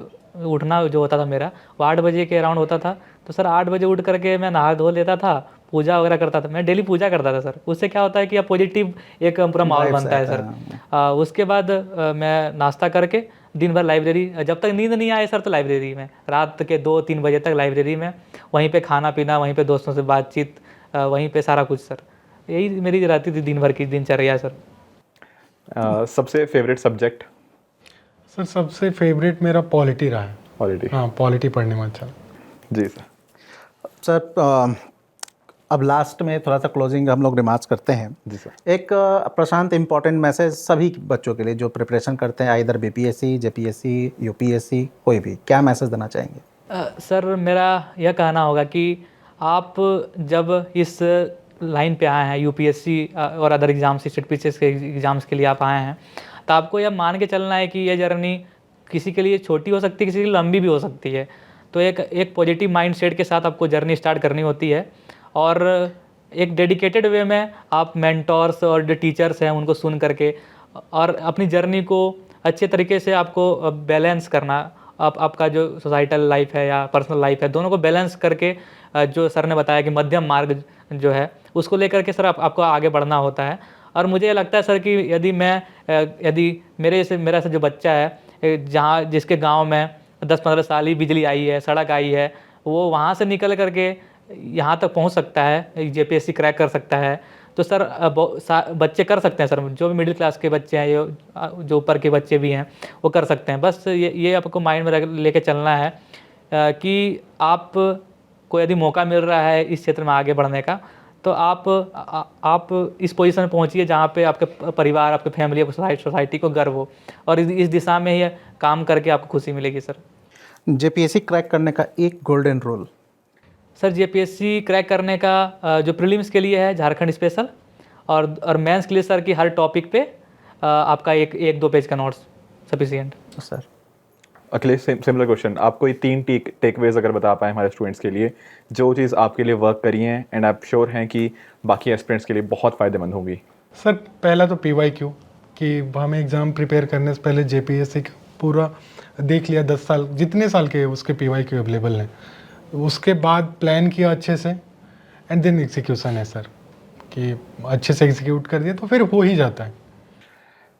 उठना जो होता था मेरा वो 8 बजे के अराउंड होता था, तो सर 8 बजे उठ करके मैं नहा धो लेता था, पूजा वगैरह करता था, मैं डेली पूजा करता था सर। उससे क्या होता है कि अब पॉजिटिव एक पूरा माहौल बनता है सर। उसके बाद मैं नाश्ता करके दिन भर लाइब्रेरी, जब तक नींद नहीं आए सर तो लाइब्रेरी में, रात के 2-3 बजे तक लाइब्रेरी में, वहीं पे खाना पीना, वहीं पे दोस्तों से बातचीत, वहीं पे सारा कुछ सर। यही मेरी रहती थी दिन भर की दिनचर्या सर। सबसे फेवरेट सब्जेक्ट? सर सबसे फेवरेट मेरा पॉलिटी रहा है। पॉलिटी? हाँ, पॉलिटी पढ़ने में अच्छा। जी सर। सर अब लास्ट में थोड़ा सा क्लोजिंग हम लोग रिमार्क्स करते हैं। जी सर। एक प्रशांत इम्पॉर्टेंट मैसेज सभी बच्चों के लिए जो प्रिपरेशन करते हैं, आइदर बीपीएससी, जेपीएससी, यूपीएससी, कोई भी, क्या मैसेज देना चाहेंगे? सर मेरा यह कहना होगा कि आप जब इस लाइन पे आए हैं, यूपीएससी और अदर एग्ज़ाम्स, स्टेट पीसीएस के एग्ज़ाम्स के लिए आप आए हैं, तो आपको यह मान के चलना है कि यह जर्नी किसी के लिए छोटी हो सकती है, किसी के लिए लंबी भी हो सकती है। तो एक पॉजिटिव माइंडसेट के साथ आपको जर्नी स्टार्ट करनी होती है और एक डेडिकेटेड वे में आप मेंटोर्स और जो टीचर्स हैं उनको सुन करके और अपनी जर्नी को अच्छे तरीके से आपको बैलेंस करना, आपका जो सोसाइटल लाइफ है या पर्सनल लाइफ है, दोनों को बैलेंस करके जो सर ने बताया कि मध्यम मार्ग जो है उसको लेकर के सर आपको आगे बढ़ना होता है। और मुझे ये लगता है सर कि यदि मेरा ऐसा जो बच्चा है जहाँ जिसके गांव में 10-15 साल ही बिजली आई है, सड़क आई है, वो वहाँ से निकल करके यहाँ तक पहुँच सकता है, जेपीएससी क्रैक कर सकता है, तो सर बच्चे कर सकते हैं सर, जो भी मिडिल क्लास के बच्चे हैं, जो ऊपर के बच्चे भी हैं वो कर सकते हैं। बस ये आपको माइंड में लेके चलना है कि आप को यदि मौका मिल रहा है इस क्षेत्र में आगे बढ़ने का, तो आप इस पोजीशन में पहुंचिए जहाँ पे आपके परिवार, आपके फैमिली, आपकी सोसाइटी को गर्व हो, और इस दिशा में ही काम करके आपको खुशी मिलेगी सर। जेपीएससी क्रैक करने का एक golden rule? Sir JPSC crack करने का जो प्रीलिम्स के लिए है झारखंड स्पेशल, और मेंस के लिए सर कि हर टॉपिक पे आपका एक 2 पेज का notes sufficient. Sir Akhilesh, similar question, आप कोई 3 टेकअवेज अगर बता पाएँ हमारे स्टूडेंट्स के लिए, जो चीज़ आपके लिए वर्क करी हैं एंड आप श्योर हैं कि बाकी एस्पिरेंट्स के लिए बहुत फ़ायदेमंद होंगी? सर पहला तो PYQ, कि हमें एग्ज़ाम प्रिपेयर करने से पहले जेपीएससी पूरा देख लिया, 10 साल जितने साल के उसके PYQ अवेलेबल हैं, उसके बाद प्लान किया अच्छे से, एंड देन एग्जीक्यूशन है सर, कि अच्छे से एग्जीक्यूट कर दिया तो फिर हो ही जाता है।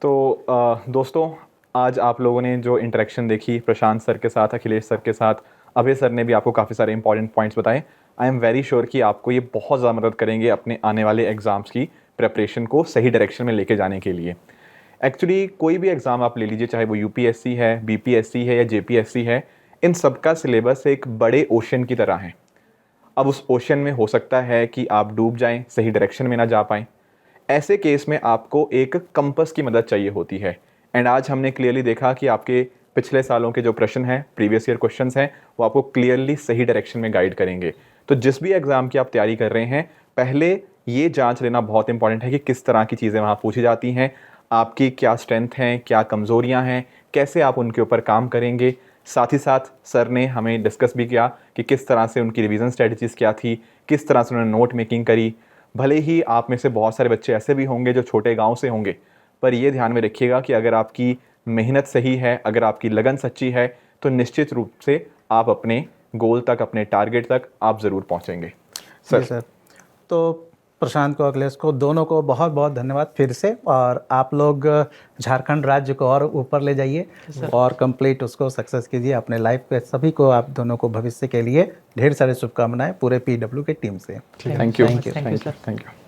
तो दोस्तों, आज आप लोगों ने जो इंटरेक्शन देखी प्रशांत सर के साथ, अखिलेश सर के साथ, अभय सर ने भी आपको काफ़ी सारे इंपॉर्टेंट पॉइंट्स बताए। आई एम वेरी श्योर कि आपको ये बहुत ज़्यादा मदद करेंगे अपने आने वाले एग्ज़ाम्स की प्रिपरेशन को सही डायरेक्शन में लेके जाने के लिए। एक्चुअली कोई भी एग्ज़ाम आप ले लीजिए, चाहे वो यूपीएससी है, बीपीएससी है या जेपीएससी है, इन सब का सिलेबस एक बड़े ओशन की तरह है। अब उस ओशन में हो सकता है कि आप डूब जाएं, सही डायरेक्शन में ना जा पाएं। ऐसे केस में आपको एक कंपस की मदद चाहिए होती है। एंड आज हमने क्लियरली देखा कि आपके पिछले सालों के जो प्रश्न हैं, प्रीवियस ईयर क्वेश्चंस हैं, वो आपको क्लियरली सही डायरेक्शन में गाइड करेंगे। तो जिस भी एग्ज़ाम की आप तैयारी कर रहे हैं, पहले ये जांच लेना बहुत इंपॉर्टेंट है कि किस तरह की चीज़ें वहाँ पूछी जाती हैं, आपकी क्या स्ट्रेंथ हैं, क्या कमज़ोरियाँ हैं, कैसे आप उनके ऊपर काम करेंगे। साथ ही साथ सर ने हमें डिस्कस भी किया कि किस तरह से उनकी रिवीजन स्ट्रेटजीज़ क्या थी, किस तरह से उन्होंने नोट मेकिंग करी। भले ही आप में से बहुत सारे बच्चे ऐसे भी होंगे जो छोटे गांव से होंगे, पर ये ध्यान में रखिएगा कि अगर आपकी मेहनत सही है, अगर आपकी लगन सच्ची है, तो निश्चित रूप से आप अपने गोल तक, अपने टारगेट तक आप ज़रूर पहुँचेंगे। सर तो प्रशांत को, अखिलेश को, दोनों को बहुत बहुत धन्यवाद फिर से। और आप लोग झारखंड राज्य को और ऊपर ले जाइए और कंप्लीट उसको सक्सेस कीजिए अपने लाइफ पे। सभी को, आप दोनों को भविष्य के लिए ढेर सारे शुभकामनाएं पूरे PW की टीम से। Thank you, thank you sir. Thank you.